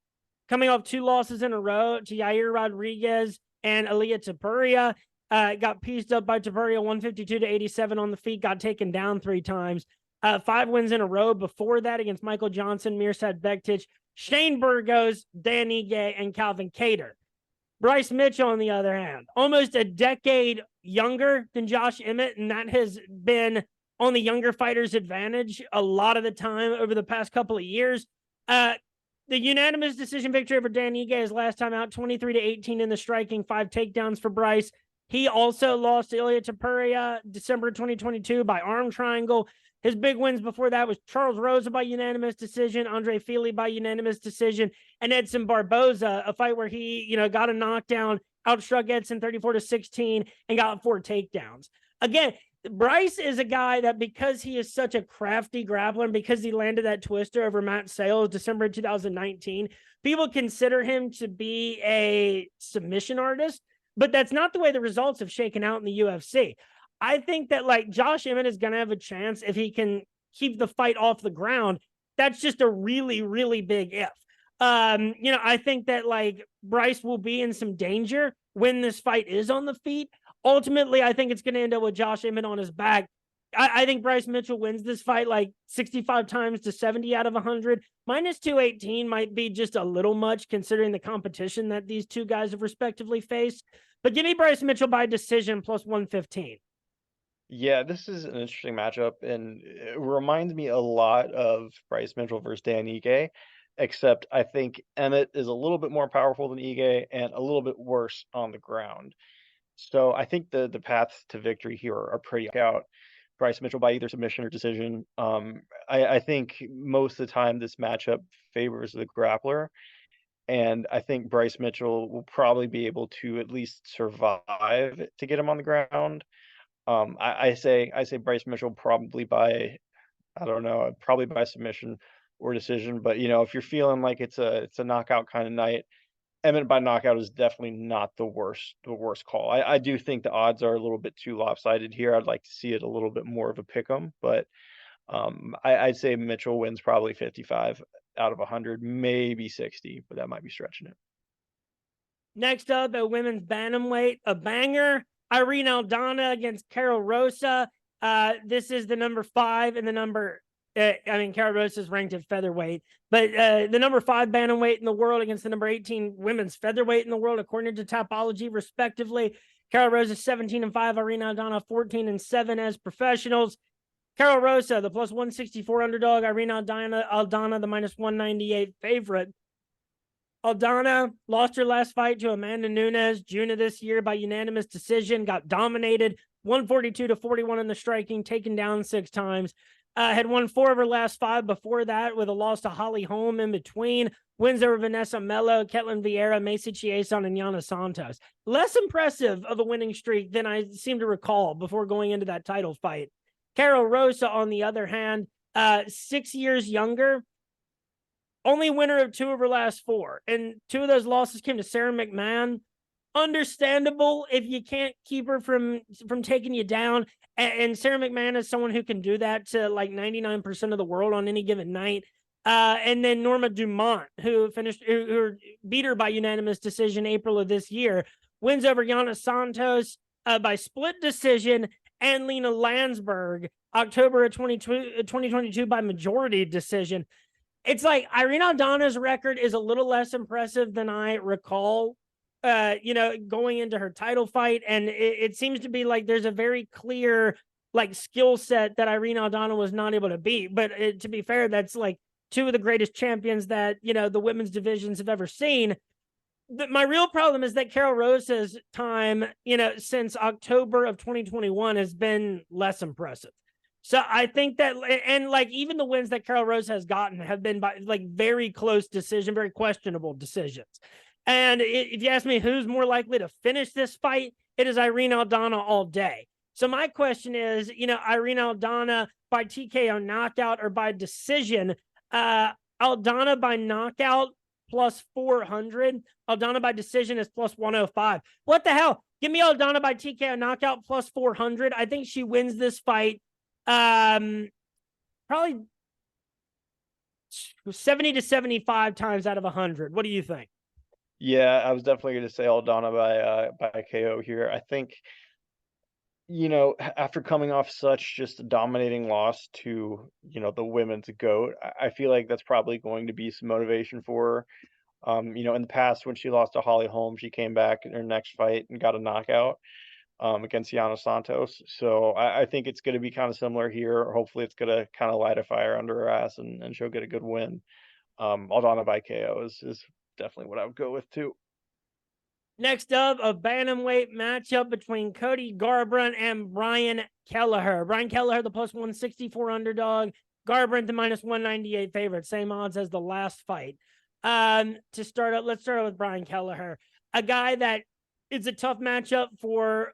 coming off 2 losses in a row to Yair Rodriguez and Aaliyah Tapuria. Got pieced up by Tapuria 152 to 87 on the feet, got taken down 3 times. 5 wins in a row before that against Michael Johnson, Mirsad Bektic, Shane Burgos, Dan Ige, and Calvin Kattar. Bryce Mitchell, on the other hand, almost a decade younger than Josh Emmett, and that has been on the younger fighter's advantage a lot of the time over the past couple of years. The unanimous decision victory over Dan Ige his last time out, 23 to 18 in the striking, 5 takedowns for Bryce. He also lost to Ilia Tapuria December 2022 by arm triangle. His big wins before that was Charles Rosa by unanimous decision, Andre Fili by unanimous decision, and Edson Barboza, a fight where he, got a knockdown, outstruck Edson 34 to 16, and got 4 takedowns. Again, Bryce is a guy that, because he is such a crafty grappler and because he landed that twister over Matt Sales December 2019, people consider him to be a submission artist, but that's not the way the results have shaken out in the UFC. I think that Josh Emmett is going to have a chance if he can keep the fight off the ground. That's just a really, really big if. I think that Bryce will be in some danger when this fight is on the feet. Ultimately, I think it's going to end up with Josh Emmett on his back. I think Bryce Mitchell wins this fight 65 times to 70 out of 100. Minus 218 might be just a little much considering the competition that these two guys have respectively faced. But give me Bryce Mitchell by decision plus 115. Yeah, this is an interesting matchup, and it reminds me a lot of Bryce Mitchell versus Dan Ige, except I think Emmett is a little bit more powerful than Ige and a little bit worse on the ground. So I think the paths to victory here are pretty out. Bryce Mitchell by either submission or decision. I think most of the time this matchup favors the grappler, and I think Bryce Mitchell will probably be able to at least survive to get him on the ground. I say Bryce Mitchell probably by, I don't know, probably by submission or decision. But if you're feeling like it's a knockout kind of night, Emmett by knockout is definitely not the worst call. I do think the odds are a little bit too lopsided here. I'd like to see it a little bit more of a pick 'em, but I'd say Mitchell wins probably 55 out of 100, maybe 60, but that might be stretching it. Next up, at women's bantamweight, a banger. Irene Aldana against Carol Rosa. This is the number 5 and the number. Carol Rosa is ranked at featherweight, but the number 5 bantamweight in the world against the number 18 women's featherweight in the world, according to Topology, respectively. Carol Rosa 17-5, Irene Aldana 14-7 as professionals. Carol Rosa, the plus 164 underdog. Irene Aldana, the minus 198 favorite. Aldana lost her last fight to Amanda Nunes June of this year by unanimous decision, got dominated 142 to 41 in the striking, taken down 6 times. Had won 4 of her last 5 before that, with a loss to Holly Holm in between. Wins over Vanessa Mello, Ketlin Vieira, Macy Chiasson, and Yana Santos. Less impressive of a winning streak than I seem to recall before going into that title fight. Carol Rosa, on the other hand, 6 years younger, only winner of 2 of her last 4. And 2 of those losses came to Sarah McMahon. Understandable if you can't keep her from taking you down. And Sarah McMahon is someone who can do that to 99% of the world on any given night. And then Norma Dumont, who beat her by unanimous decision April of this year, wins over Yana Santos by split decision, and Lena Landsberg October of 2022 by majority decision. It's Irene Aldana's record is a little less impressive than I recall, going into her title fight. And it seems to be there's a very clear like skill set that Irene Aldana was not able to beat. But to be fair, that's like two of the greatest champions that, the women's divisions have ever seen. My real problem is that Carol Rosa's time, since October of 2021 has been less impressive. So I think that, and like even the wins that Carol Rose has gotten have been by like very close decision, very questionable decisions. And if you ask me who's more likely to finish this fight, it is Irene Aldana all day. So my question is, Irene Aldana by TKO knockout or by decision? Aldana by knockout plus 400. Aldana by decision is plus 105. What the hell? Give me Aldana by TKO knockout plus 400. I think she wins this fight. Probably 70 to 75 times out of 100. What do you think? Yeah, I was definitely going to say Aldana by KO here. I think, after coming off such just a dominating loss to, the women's GOAT, I feel like that's probably going to be some motivation for her. In the past when she lost to Holly Holm, she came back in her next fight and got a knockout against Yana Santos. So I think it's going to be kind of similar here. Hopefully it's going to kind of light a fire under her ass and she'll get a good win. Aldana by KO is definitely what I would go with too. Next up, a bantamweight matchup between Cody Garbrandt and Brian Kelleher. Brian Kelleher, the plus 164 underdog. Garbrandt, the minus 198 favorite. Same odds as the last fight. Let's start out with Brian Kelleher, a guy that it's a tough matchup for,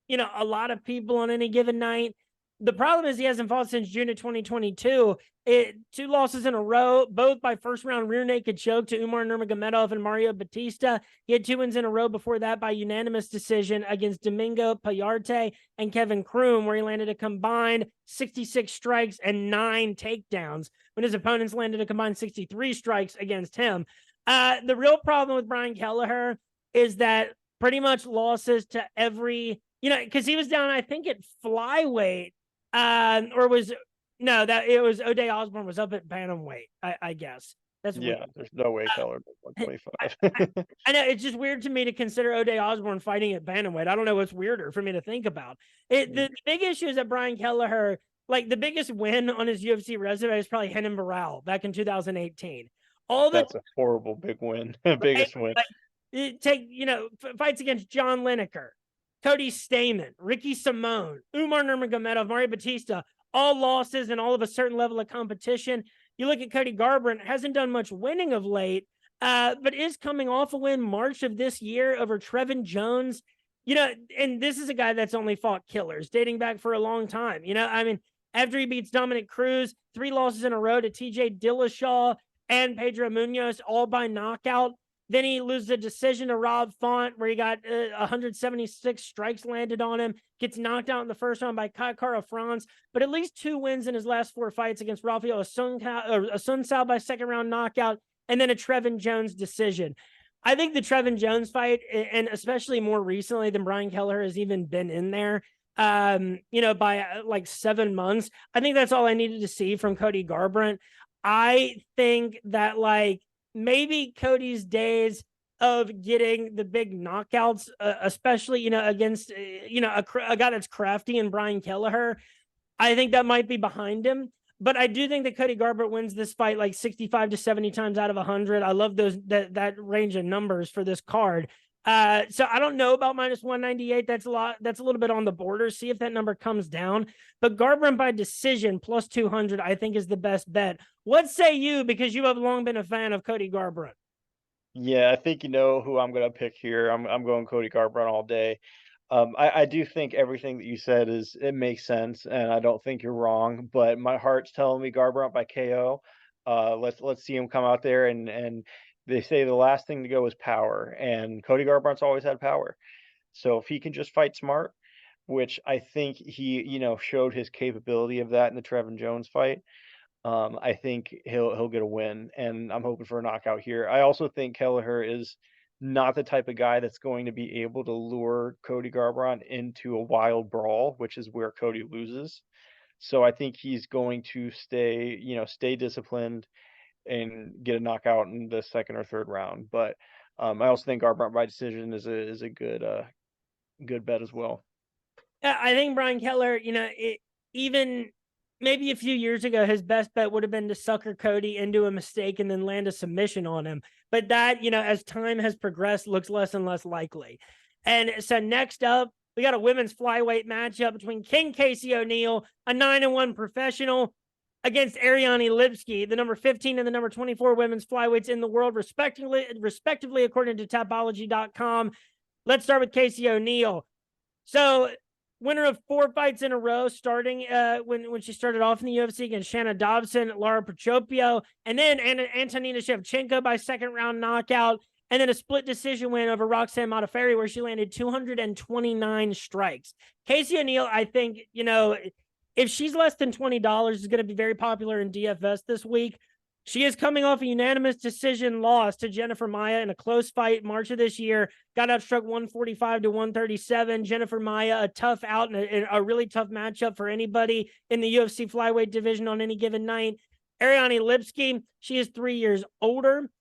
a lot of people on any given night. The problem is he hasn't fought since June of 2022. 2 losses in a row, both by first round rear naked choke to Umar Nurmagomedov and Mario Batista. He had 2 wins in a row before that by unanimous decision against Domingo Payarte and Kevin Kroom, where he landed a combined 66 strikes and 9 takedowns when his opponents landed a combined 63 strikes against him. The real problem with Brian Kelleher is that pretty much losses to every, because he was down, I think, at flyweight, it was O'Day Osborne was up at bantamweight, I guess. That's weird. There's no way Keller 125. I know it's just weird to me to consider O'Day Osborne fighting at bantamweight. I don't know what's weirder for me to think about. The big issue is that Brian Kelleher, like the biggest win on his UFC resume is probably Renan Barão back in 2018. That's a horrible big win. Biggest win. Fights against John Lineker, Cody Stamann, Ricky Simone, Umar Nurmagomedov, Mario Batista, all losses and all of a certain level of competition. You look at Cody Garbrandt, hasn't done much winning of late, but is coming off a win March of this year over Trevin Jones. And this is a guy that's only fought killers dating back for a long time. After he beats Dominic Cruz, 3 losses in a row to TJ Dillashaw and Pedro Munoz, all by knockout. Then he loses a decision to Rob Font, where he got 176 strikes landed on him, gets knocked out in the first round by Kai Kara France, but at least 2 wins in his last 4 fights against Rafael Asuncao by second round knockout, and then a Trevin Jones decision. I think the Trevin Jones fight, and especially more recently than Brian Kelleher has even been in there, by like 7 months, I think that's all I needed to see from Cody Garbrandt. I think that maybe Cody's days of getting the big knockouts, especially, against, a guy that's crafty and Brian Kelleher, I think that might be behind him. But I do think that Cody Garbrandt wins this fight like 65 to 70 times out of 100. I love that range of numbers for this card. So I don't know about minus 198. That's a lot. That's a little bit on the border. See if that number comes down. But Garbrandt by decision plus 200, I think, is the best bet. What say you? Because you have long been a fan of Cody Garbrandt. Yeah, I think you know who I'm going to pick here. I'm going Cody Garbrandt all day. I do think everything that you said it makes sense, and I don't think you're wrong. But my heart's telling me Garbrandt by KO. Let's see him come out there, and they say the last thing to go is power, and Cody Garbrandt's always had power. So if he can just fight smart, which I think he showed his capability of that in the Trevin Jones fight. I think he'll get a win, and I'm hoping for a knockout here. I also think Kelleher is not the type of guy that's going to be able to lure Cody Garbrandt into a wild brawl, which is where Cody loses. So I think he's going to stay disciplined and get a knockout in the second or third round. But I also think Garbrandt by decision is a good bet as well. I think Brian Kettler, even maybe a few years ago, his best bet would have been to sucker Cody into a mistake and then land a submission on him. But that, as time has progressed, looks less and less likely. And so next up, we got a women's flyweight matchup between King Casey O'Neill, a 9-1 professional, against Ariane Lipski, the number 15 and the number 24 women's flyweights in the world, respectively according to Tapology.com. Let's start with Casey O'Neill. So, winner of 4 fights in a row, starting when she started off in the UFC against Shanna Dobson, Lara Procopio, and then Antonina Shevchenko by second round knockout, and then a split decision win over Roxanne Modafferi where she landed 229 strikes. Casey O'Neill, I think, if she's less than $20, is going to be very popular in DFS this week. She is coming off a unanimous decision loss to Jennifer Maia in a close fight March of this year. Got outstruck 145 to 137. Jennifer Maia, a tough out and a really tough matchup for anybody in the UFC flyweight division on any given night. Ariane Lipski, she is 3 years older.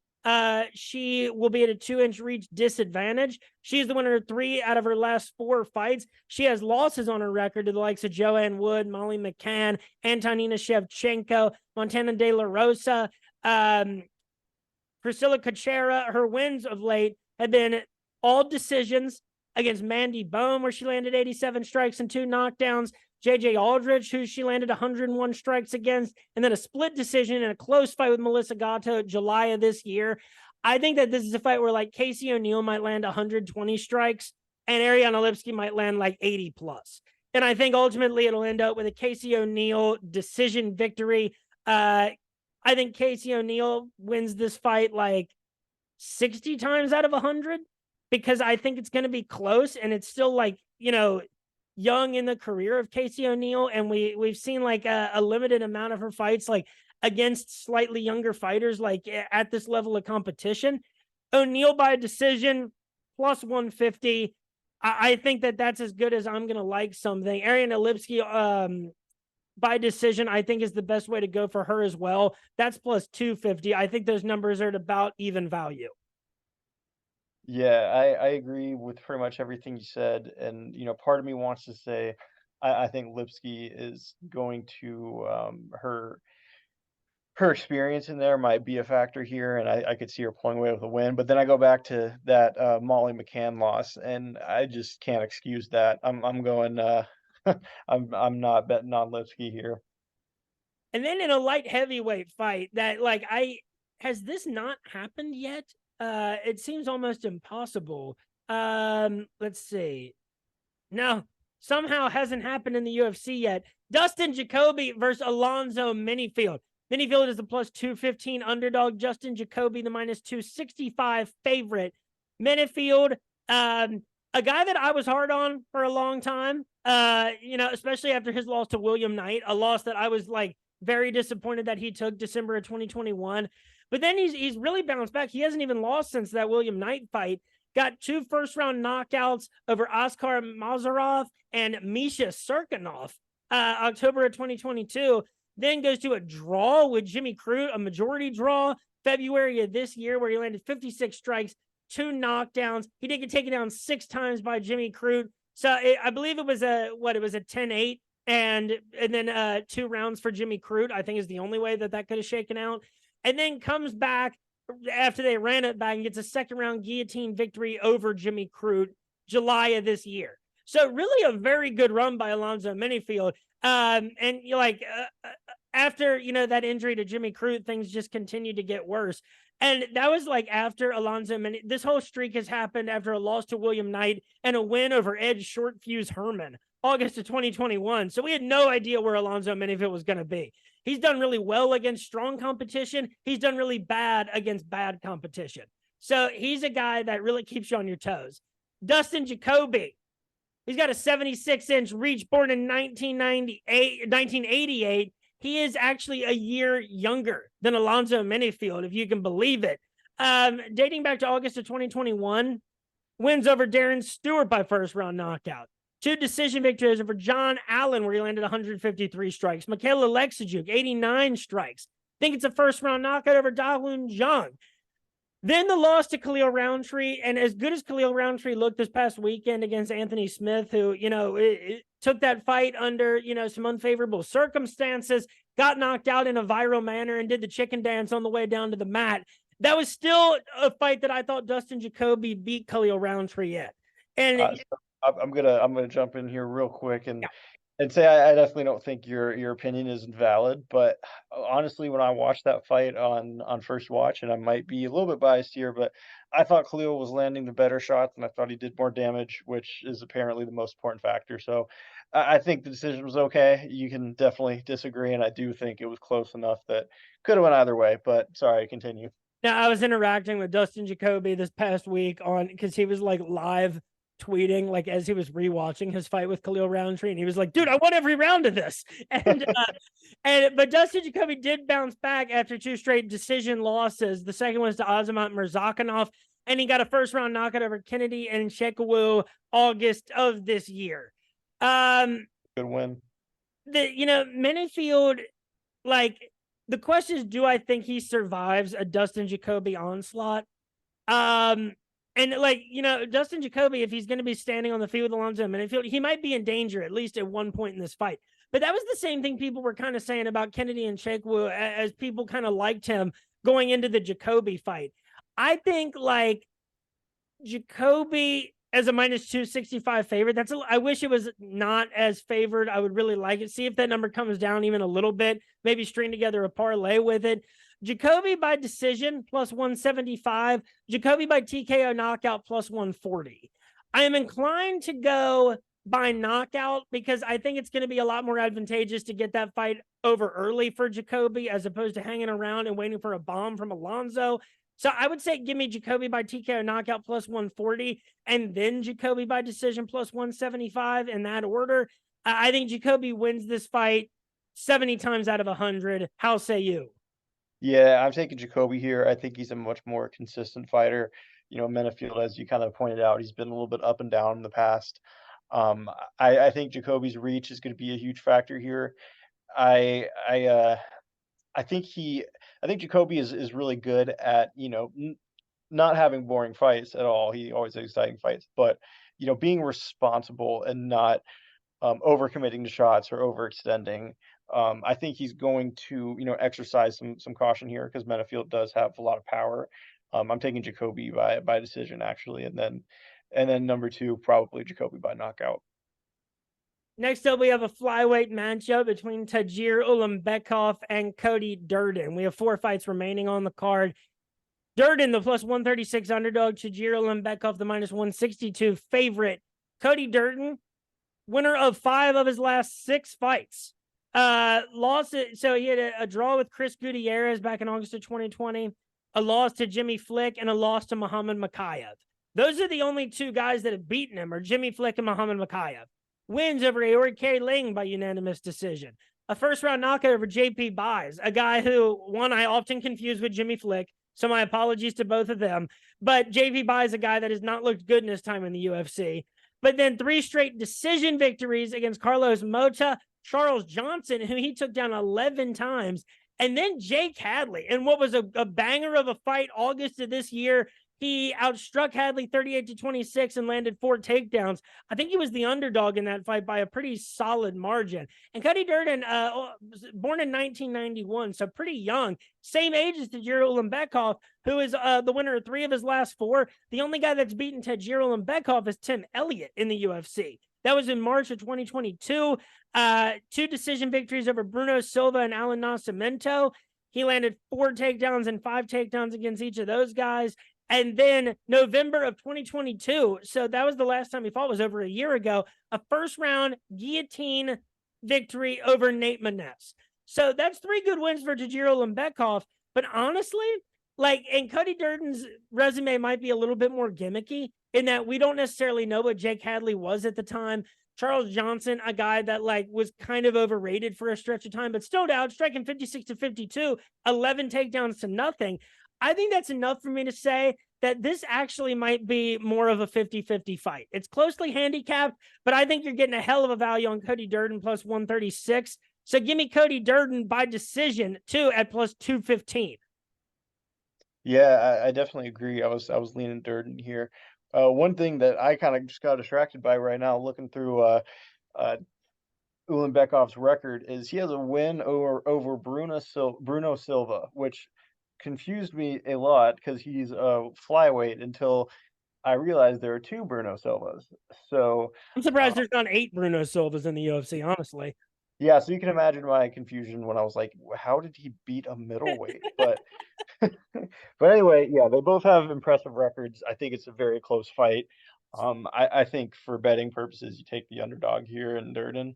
She will be at a 2-inch reach disadvantage. She's the winner of 3 out of her last 4 fights. She has losses on her record to the likes of Joanne Wood, Molly McCann, Antonina Shevchenko, Montana De La Rosa, Priscilla Kuchera. Her wins of late have been all decisions against Mandy Bone, where she landed 87 strikes and 2 knockdowns, JJ Aldrich, who she landed 101 strikes against, and then a split decision in a close fight with Melissa Gatto July of this year. I think that this is a fight where Casey O'Neill might land 120 strikes and Ariane Lipski might land 80 plus. And I think ultimately it'll end up with a Casey O'Neill decision victory. I think Casey O'Neill wins this fight 60 times out of 100 because I think it's going to be close, and it's still young in the career of Casey O'Neill, and we've seen a limited amount of her fights against slightly younger fighters at this level of competition. O'Neill by decision plus 150. I think that's as good as I'm going to like something. Ariane Lipski by decision, I think, is the best way to go for her as well. That's plus 250. I think those numbers are at about even value. Yeah, I agree with pretty much everything you said. And, part of me wants to say I think Lipski is going to her experience in there might be a factor here, and I could see her pulling away with a win. But then I go back to that Molly McCann loss, and I just can't excuse that. I'm going I'm not betting on Lipski here. And then in a light heavyweight fight that has this not happened yet? It seems almost impossible. Let's see. No, somehow hasn't happened in the UFC yet. Dustin Jacoby versus Alonzo Minifield. Minifield is the plus 215 underdog. Justin Jacoby, the minus 265 favorite. Minifield, a guy that I was hard on for a long time, especially after his loss to William Knight, a loss that I was very disappointed that he took December of 2021. But then he's really bounced back. He hasn't even lost since that William Knight fight. Got 2 first-round knockouts over Oskar Mazarov and Misha Serkinov, October of 2022. Then goes to a draw with Jimmy Crute, a majority draw, February of this year, where he landed 56 strikes, 2 knockdowns. He did get taken down 6 times by Jimmy Crute. So I believe it was a 10-8, and then 2 rounds for Jimmy Crute, I think, is the only way that could have shaken out. And then comes back after they ran it back and gets a second-round guillotine victory over Jimmy Crute July of this year. So really a very good run by Alonzo Minifield. And after, that injury to Jimmy Crute, things just continued to get worse. And that was after Alonzo this whole streak has happened after a loss to William Knight and a win over Ed Short Fuse Herman, August of 2021. So we had no idea where Alonzo Minifield was going to be. He's done really well against strong competition. He's done really bad against bad competition. So he's a guy that really keeps you on your toes. Dustin Jacoby, he's got a 76-inch reach, born in 1988. He is actually a year younger than Alonzo Minifield, if you can believe it. Dating back to August of 2021, wins over Darren Stewart by first-round knockout. 2 decision victories over John Allen, where he landed 153 strikes. Michaela Lexijuk, 89 strikes. I think it's a first-round knockout over Dahlun Jung. Then the loss to Khalil Roundtree, and as good as Khalil Roundtree looked this past weekend against Anthony Smith, who, it took that fight under, some unfavorable circumstances, got knocked out in a viral manner and did the chicken dance on the way down to the mat. That was still a fight that I thought Dustin Jacoby beat Khalil Roundtree at. And I'm gonna jump in here real quick and say I definitely don't think your opinion is valid, but honestly, when I watched that fight on first watch, and I might be a little bit biased here, but I thought Khalil was landing the better shots, and I thought he did more damage, which is apparently the most important factor. So I think the decision was okay. You can definitely disagree, and I do think it was close enough that could have went either way. But sorry, continue. now I was interacting with Dustin Jacoby this past week because he was like live tweeting like as he was rewatching his fight with Khalil Roundtree, and he was like, "Dude, I won every round of this." But Dustin Jacoby did bounce back after 2 straight decision losses. The second was to Azamat Murzakanov, and he got a first round knockout over Kennedy and Nzechukwu August of this year. Good win. Minifield, like, the question is, do I think he survives a Dustin Jacoby onslaught? And Dustin Jacoby, if he's going to be standing on the field with Alonzo Minifield, he might be in danger at least at one point in this fight. But that was the same thing people were kind of saying about Kennedy and Nzechukwu as people kind of liked him going into the Jacoby fight. I think Jacoby as a minus 265 favorite, I wish it was not as favored. I would really like it. See if that number comes down even a little bit, maybe string together a parlay with it. Jacoby by decision plus 175. Jacoby by TKO knockout plus 140. I am inclined to go by knockout because I think it's going to be a lot more advantageous to get that fight over early for Jacoby as opposed to hanging around and waiting for a bomb from Alonzo. So I would say give me Jacoby by TKO knockout plus 140 and then Jacoby by decision plus 175 in that order. I think Jacoby wins this fight 70 times out of 100. How say you? Yeah, I'm taking Jacoby here. I think he's a much more consistent fighter. Menifield, as you kind of pointed out, he's been a little bit up and down in the past. I think Jacoby's reach is going to be a huge factor here. I think Jacoby is really good at not having boring fights at all. He always has exciting fights, but being responsible and not overcommitting to shots or overextending. I think he's going to, exercise some caution here because Menifield does have a lot of power. I'm taking Jacoby by decision actually, and then number 2 probably Jacoby by knockout. Next up, we have a flyweight matchup between Tagir Ulanbekov and Cody Durden. We have 4 fights remaining on the card. Durden, the plus 136 underdog. Tagir Ulanbekov, the minus 162 favorite. Cody Durden, winner of 5 of his last 6 fights. So he had a draw with Chris Gutierrez back in August of 2020, a loss to Jimmy Flick, and a loss to Muhammad Makayev. Those are the only 2 guys that have beaten him, are Jimmy Flick and Muhammad Makayev. Wins over Aori K. Ling by unanimous decision. A first-round knockout over JP Buys, a guy who, one, I often confuse with Jimmy Flick, so my apologies to both of them. But JP Buys, a guy that has not looked good in his time in the UFC. But then 3 straight decision victories against Carlos Mota, Charles Johnson, who he took down 11 times, and then Jake Hadley. And what was a banger of a fight August of this year, he outstruck Hadley 38-26 and landed 4 takedowns. I think he was the underdog in that fight by a pretty solid margin. And Cody Durden, born in 1991, so pretty young. Same age as Tagir Ulanbekov, who is the winner of 3 of his last 4. The only guy that's beaten Tagir Ulanbekov is Tim Elliott in the UFC. That was in March of 2022. 2 decision victories over Bruno Silva and Alan Nascimento. He landed 4 takedowns and 5 takedowns against each of those guys. And then November of 2022, so that was the last time he fought, was over a year ago, a first-round guillotine victory over Nate Maness. So that's 3 good wins for Tagir Ulanbekov. But honestly, and Cody Durden's resume might be a little bit more gimmicky in that we don't necessarily know what Jake Hadley was at the time. Charles Johnson, a guy that was kind of overrated for a stretch of time, but still outstriking 56-52, 11 takedowns to nothing. I think that's enough for me to say that this actually might be more of a 50-50 fight. It's closely handicapped, but I think you're getting a hell of a value on Cody Durden plus 136. So give me Cody Durden by decision too at plus 215. Yeah, I definitely agree. I was leaning Durden here. One thing that I kind of just got distracted by right now, looking through uh, Ulanbekov's record, is he has a win over Bruno Silva, which confused me a lot because he's a flyweight until I realized there are two Bruno Silvas. So I'm surprised uh, there's not 8 Bruno Silvas in the UFC, honestly. yeah, so you can imagine my confusion when I was like, how did he beat a middleweight? But but anyway, yeah, they both have impressive records. I think it's a very close fight. I think for betting purposes, you take the underdog here in Durden.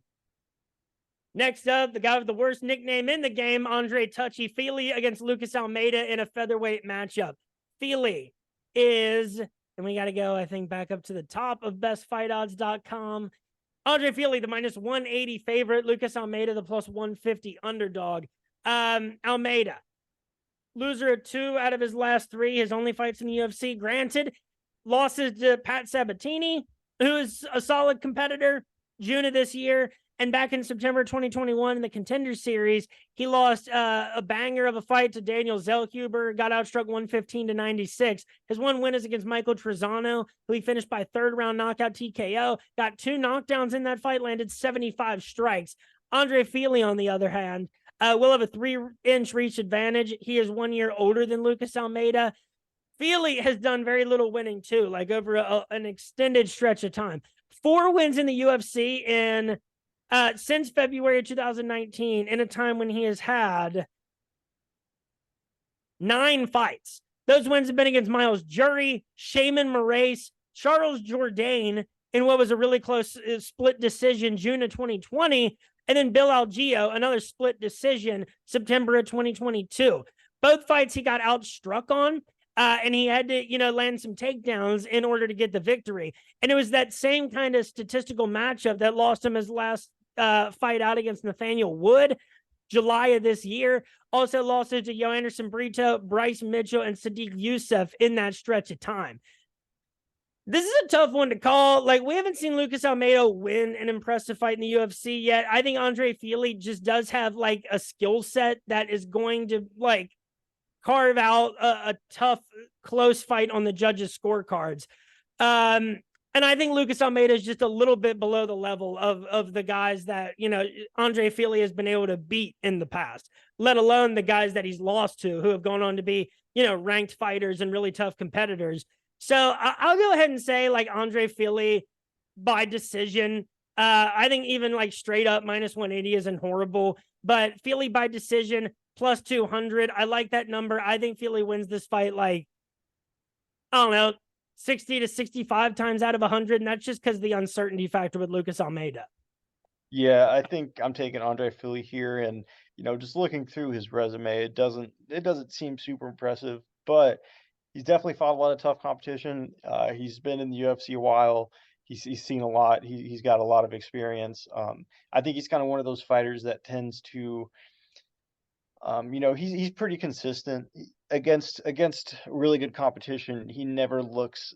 Next up, the guy with the worst nickname in the game, Andre Touchy Fili against Lucas Almeida in a featherweight matchup. Fili is, and we got to go, I think, back up to the top of bestfightodds.com. Andre Fili, the minus 180 favorite. Lucas Almeida, the plus 150 underdog. Almeida, loser of 2 out of his last 3. His only fights in the UFC. Granted, losses to Pat Sabatini, who is a solid competitor, June of this year. And back in September 2021 in the Contender Series, he lost a banger of a fight to Daniel Zellhuber, got outstruck 115-96. His one win is against Michael Trezano, who he finished by 3rd round knockout TKO. Got 2 knockdowns in that fight, landed 75 strikes. Andre Fili, on the other hand, will have a 3-inch reach advantage. He is 1 year older than Lucas Almeida. Fili has done very little winning too, like over an extended stretch of time. 4 wins in the UFC in since February 2019, in a time when he has had 9 fights. Those wins have been against Miles Jury, Shaman Moraes, Charles Jourdain in what was a really close split decision June of 2020, and then Bill Algeo, another split decision September of 2022. Both fights he got outstruck on, and he had to, land some takedowns in order to get the victory. And it was that same kind of statistical matchup that lost him his last fight out against Nathaniel Wood, July of this year. Also losses to Joanderson Brito, Bryce Mitchell, and Sadiq Youssef in that stretch of time. This is a tough one to call. Like, we haven't seen Lucas Almeida win an impressive fight in the UFC yet. I think Andre Fili just does have like a skill set that is going to like carve out a tough, close fight on the judges' scorecards. And I think Lucas Almeida is just a little bit below the level of the guys that, Andre Fili has been able to beat in the past, let alone the guys that he's lost to, who have gone on to be, ranked fighters and really tough competitors. So I'll go ahead and say like Andre Fili by decision. I think even like straight up minus 180 isn't horrible, but Fili by decision plus 200. I like that number. I think Fili wins this fight like, I don't know, 60 to 65 times out of 100, and that's just because of the uncertainty factor with Lucas Almeida. Yeah, I think I'm taking Andre Fili here, and just looking through his resume, it doesn't seem super impressive, but he's definitely fought a lot of tough competition. He's been in the UFC a while. He's seen a lot. He's got a lot of experience. I think he's kind of one of those fighters that tends to, he's pretty consistent against really good competition. He never looks,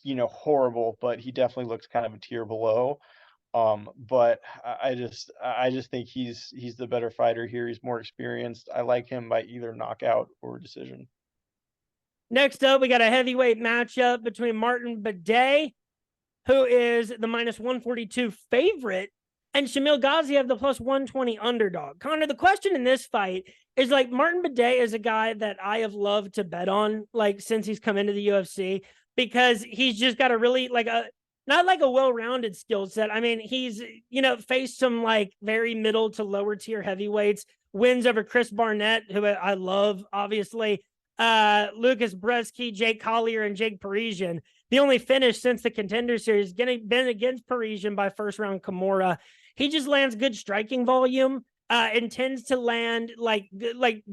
horrible, but he definitely looks kind of a tier below. But I just think he's the better fighter here. He's more experienced. I like him by either knockout or decision. Next up, we got a heavyweight matchup between Martin Bidet, who is the minus 142 favorite, and Shamil Gaziev, the plus 120 underdog. Connor, the question in this fight is like, Martin Bidet is a guy that I have loved to bet on, like, since he's come into the UFC, because he's just got a really not like a well-rounded skill set. I mean, he's, faced some like very middle to lower tier heavyweights, wins over Chris Barnett, who I love, obviously, Lucas Bresky, Jake Collier, and Jake Parisian. The only finish since the Contender Series been against Parisian by first round Kimura. He just lands good striking volume, and tends to land like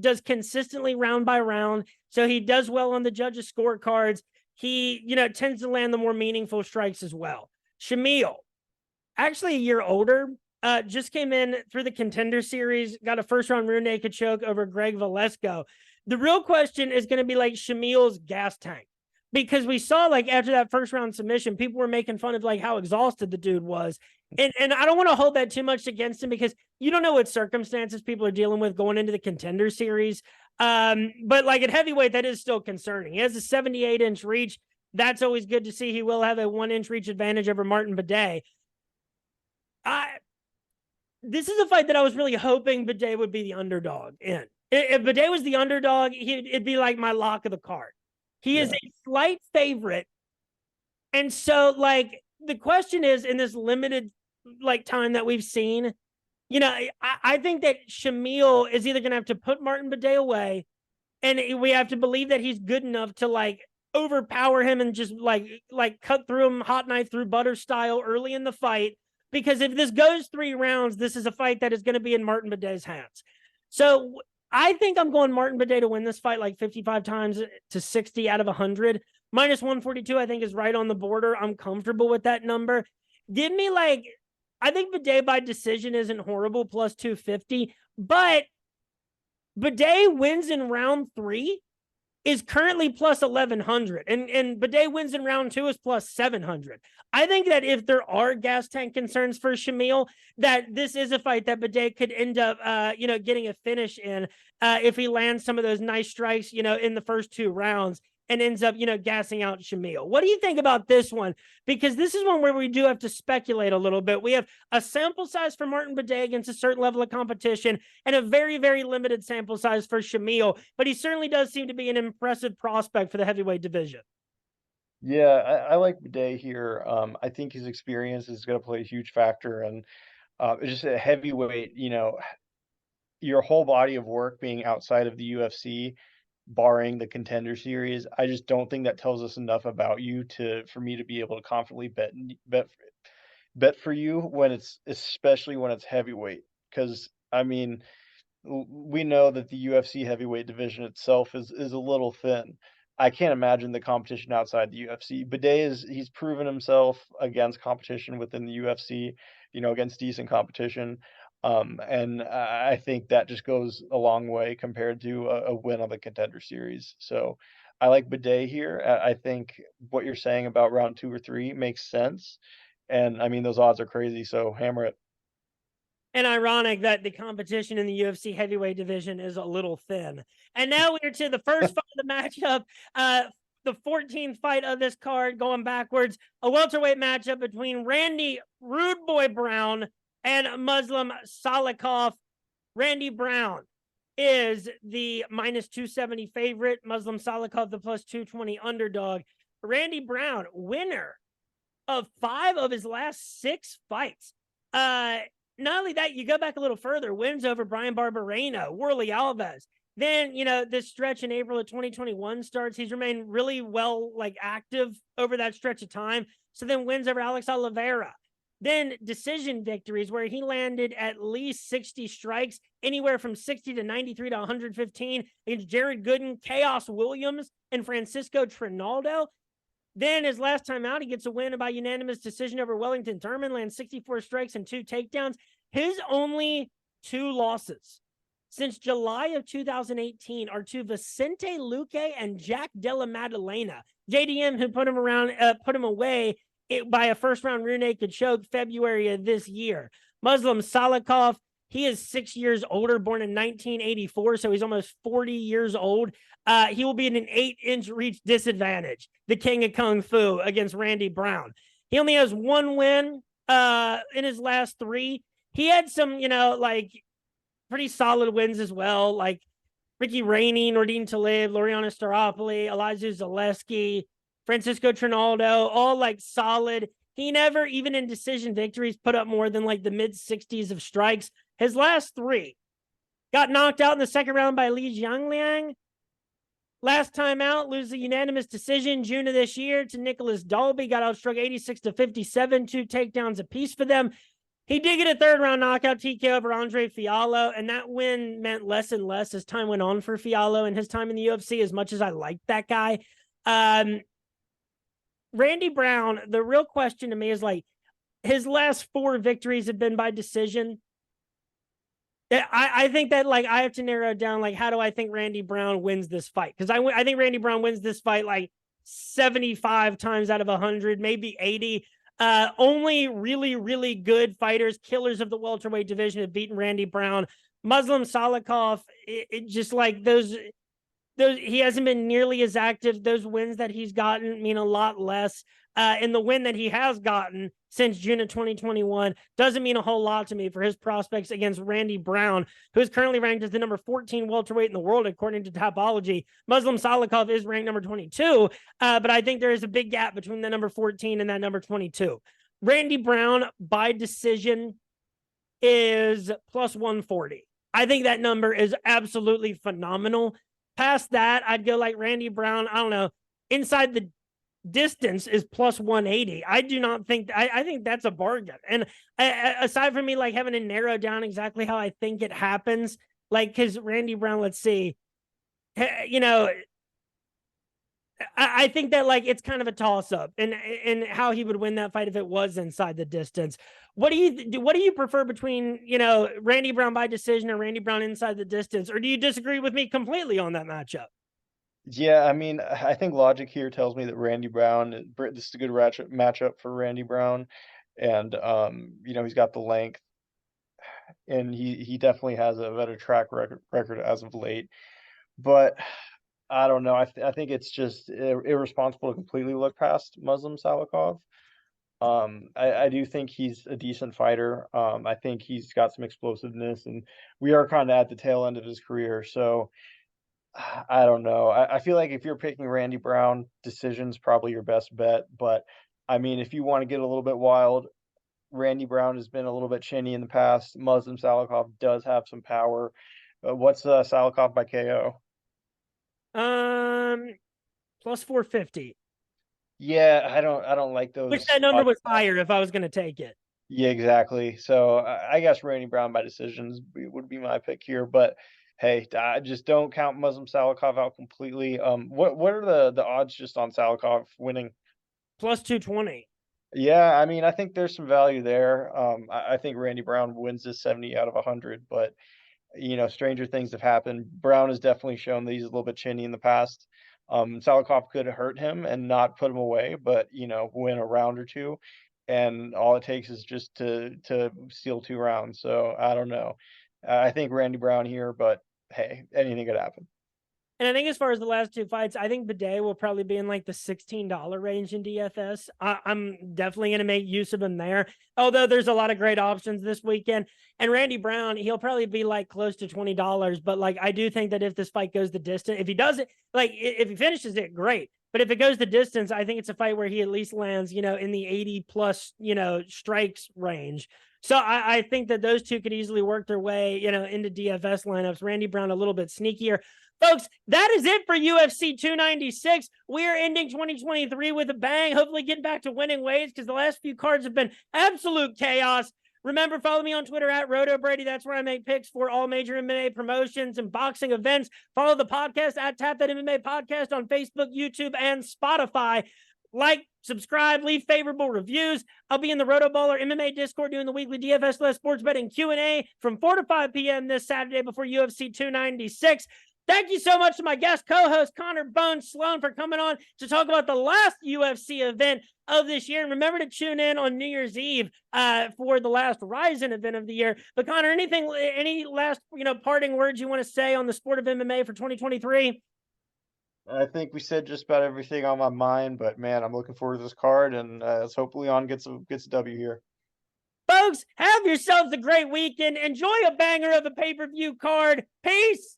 does consistently round by round. So he does well on the judges' scorecards. He, tends to land the more meaningful strikes as well. Shamil, actually a year older, just came in through the Contender Series, got a first round rear naked choke over Greg Valesco. The real question is going to be like Shamil's gas tank, because we saw like after that first round submission, people were making fun of like how exhausted the dude was. And I don't want to hold that too much against him because you don't know what circumstances people are dealing with going into the Contender Series. But like at heavyweight, that is still concerning. He has a 78-inch reach. That's always good to see. He will have a 1-inch reach advantage over Martin Bidet. This is a fight that I was really hoping Bidet would be the underdog in. If Bidet was the underdog, it'd be like my lock of the card. He is a slight favorite. And so, like, the question is, in this limited time that we've seen, I think that Shamil is either going to have to put Martin Bidet away, and we have to believe that he's good enough to overpower him and just cut through him hot knife through butter style early in the fight. Because if this goes 3 rounds, this is a fight that is going to be in Martin Bidet's hands. So I think I'm going Martin Bidet to win this fight 55 times to 60 out of 100. Minus 142, I think, is right on the border. I'm comfortable with that number. Give me I think Bidet by decision isn't horrible, plus 250. But Bidet wins in round 3 is currently plus 1,100. And Bidet wins in round 2 is plus 700. I think that if there are gas tank concerns for Shamil, that this is a fight that Bidet could end up, getting a finish in if he lands some of those nice strikes, in the first 2 rounds and ends up, gassing out Shamil. What do you think about this one? Because this is one where we do have to speculate a little bit. We have a sample size for Martin Bidet against a certain level of competition and a very, very limited sample size for Shamil, but he certainly does seem to be an impressive prospect for the heavyweight division. Yeah, I like Bidet here. I think his experience is going to play a huge factor, and it's just a heavyweight. Your whole body of work being outside of the UFC, barring the Contender Series, I just don't think that tells us enough about you for me to be able to confidently bet for you especially when it's heavyweight. Because I mean, we know that the UFC heavyweight division itself is a little thin. I can't imagine the competition outside the UFC. He's proven himself against competition within the UFC, against decent competition. And I think that just goes a long way compared to a win on the Contender Series. So I like Bidet here. I think what you're saying about round 2 or 3 makes sense. And I mean, those odds are crazy. So hammer it. And ironic that the competition in the UFC heavyweight division is a little thin. And now we're to the first fight of the matchup, the 14th fight of this card, going backwards, a welterweight matchup between Randy Rude Boy Brown and Muslim Salikov. Randy Brown is the minus 270 favorite. Muslim Salikov, the plus 220 underdog. Randy Brown, winner of 5 of his last 6 fights. Not only that, you go back a little further, wins over Brian Barberena, Worley Alves. Then, this stretch in April of 2021 starts. He's remained really well, active over that stretch of time. So then wins over Alex Oliveira. Then decision victories where he landed at least 60 strikes, anywhere from 60 to 93 to 115 against Jared Gooden, Chaos Williams, and Francisco Trinaldo. Then his last time out, he gets a win by unanimous decision over Wellington Turman, lands 64 strikes and 2 takedowns. His only 2 losses since July of 2018 are to Vicente Luque and Jack Della Maddalena. JDM, who put him away by a first-round rear naked choke February of this year. Muslim Salikov, he is 6 years older, born in 1984, so he's almost 40 years old. He will be in an 8-inch reach disadvantage, the king of Kung Fu, against Randy Brown. He only has 1 win in his last 3. He had some, pretty solid wins as well, like Ricky Rainey, Nordine Talib, Loriana Staropoli, Elijah Zaleski, Francisco Trinaldo, all solid. He never, even in decision victories, put up more than the mid-60s of strikes. His last 3 got knocked out in the second round by Li Jiangliang. Last time out, lose a unanimous decision June of this year to Nicholas Dalby. Got outstruck 86 to 57, 2 takedowns apiece for them. He did get a 3rd-round knockout TKO over Andre Fiallo, and that win meant less and less as time went on for Fiallo and his time in the UFC, as much as I liked that guy. Randy Brown, the real question to me is his last 4 victories have been by decision. I think that I have to narrow it down. How do I think Randy Brown wins this fight? Because I think Randy Brown wins this fight 75 times out of 100, maybe 80. Only really, really good fighters, killers of the welterweight division, have beaten Randy Brown. Muslim Salikov, it just like those, he hasn't been nearly as active. Those wins that he's gotten mean a lot less. And the win that he has gotten since June of 2021 doesn't mean a whole lot to me for his prospects against Randy Brown, who is currently ranked as the number 14 welterweight in the world, according to Topology. Muslim Salikov is ranked number 22, but I think there is a big gap between the number 14 and that number 22. Randy Brown by decision is plus 140. I think that number is absolutely phenomenal. Past that, I'd go like Randy Brown. I don't know. Inside the distance is plus 180. I do not think, I think that's a bargain. And aside from me like having to narrow down exactly how I think it happens, like, because Randy Brown, let's see, you know, I think that like it's kind of a toss up and how he would win that fight if it was inside the distance. What do you prefer between, you know, Randy Brown by decision or Randy Brown inside the distance? Or do you disagree with me completely on that matchup? Yeah, I mean, I think logic here tells me that Randy Brown, this is a good matchup for Randy Brown, and you know, he's got the length, and he definitely has a better track record as of late. But I don't know. I think it's just irresponsible to completely look past Muslim Salikov. I do think he's a decent fighter. I think he's got some explosiveness, and we are kind of at the tail end of his career, so I don't know. I feel like if you're picking Randy Brown, decision's probably your best bet. But I mean, if you want to get a little bit wild, Randy Brown has been a little bit chinny in the past. Muslim Salikov does have some power. What's Salikov by KO? Um, plus 450. Yeah, I don't like Wish those that number odds. was higher if I was going to take it. Yeah, exactly. So I guess Randy Brown by decisions would be my pick here. But hey, I just don't count Muslim Salikov out completely. What are the odds just on Salikov winning? Plus 220. Yeah, I mean, I think there's some value there. I think Randy Brown wins this 70 out of 100, but you know, stranger things have happened. Brown has definitely shown that he's a little bit chinny in the past. Salikov could hurt him and not put him away, but you know, win a round or two, and all it takes is just to steal 2 rounds. So I don't know. I think Randy Brown here, but hey, anything could happen. And I think as far as the last two fights, I think Bidet will probably be in like the $16 range in DFS. I'm definitely going to make use of him there. Although there's a lot of great options this weekend. And Randy Brown, he'll probably be like close to $20. But like, I do think that if this fight goes the distance, if he does it, like if he finishes it, great. But if it goes the distance, I think it's a fight where he at least lands, you know, in the 80 plus, you know, strikes range. So I think that those two could easily work their way, you know, into DFS lineups. Randy Brown a little bit sneakier. Folks, that is it for UFC 296. We are ending 2023 with a bang, hopefully getting back to winning ways because the last few cards have been absolute chaos. Remember, follow me on Twitter at RotoBrady. That's where I make picks for all major MMA promotions and boxing events. Follow the podcast at Tap That MMA Podcast on Facebook, YouTube, and Spotify. Like, subscribe, leave favorable reviews. I'll be in the RotoBaller MMA Discord doing the weekly DFS Less Sports Betting Q&A from 4 to 5 p.m. this Saturday before UFC 296. Thank you so much to my guest co-host, Connor Bones Slone, for coming on to talk about the last UFC event of this year. And remember to tune in on New Year's Eve for the last Ryzen event of the year. But Connor, any last, you know, parting words you want to say on the sport of MMA for 2023? I think we said just about everything on my mind, but man, I'm looking forward to this card, and let's hope Leon gets a W here. Folks, have yourselves a great weekend. Enjoy a banger of a pay-per-view card. Peace.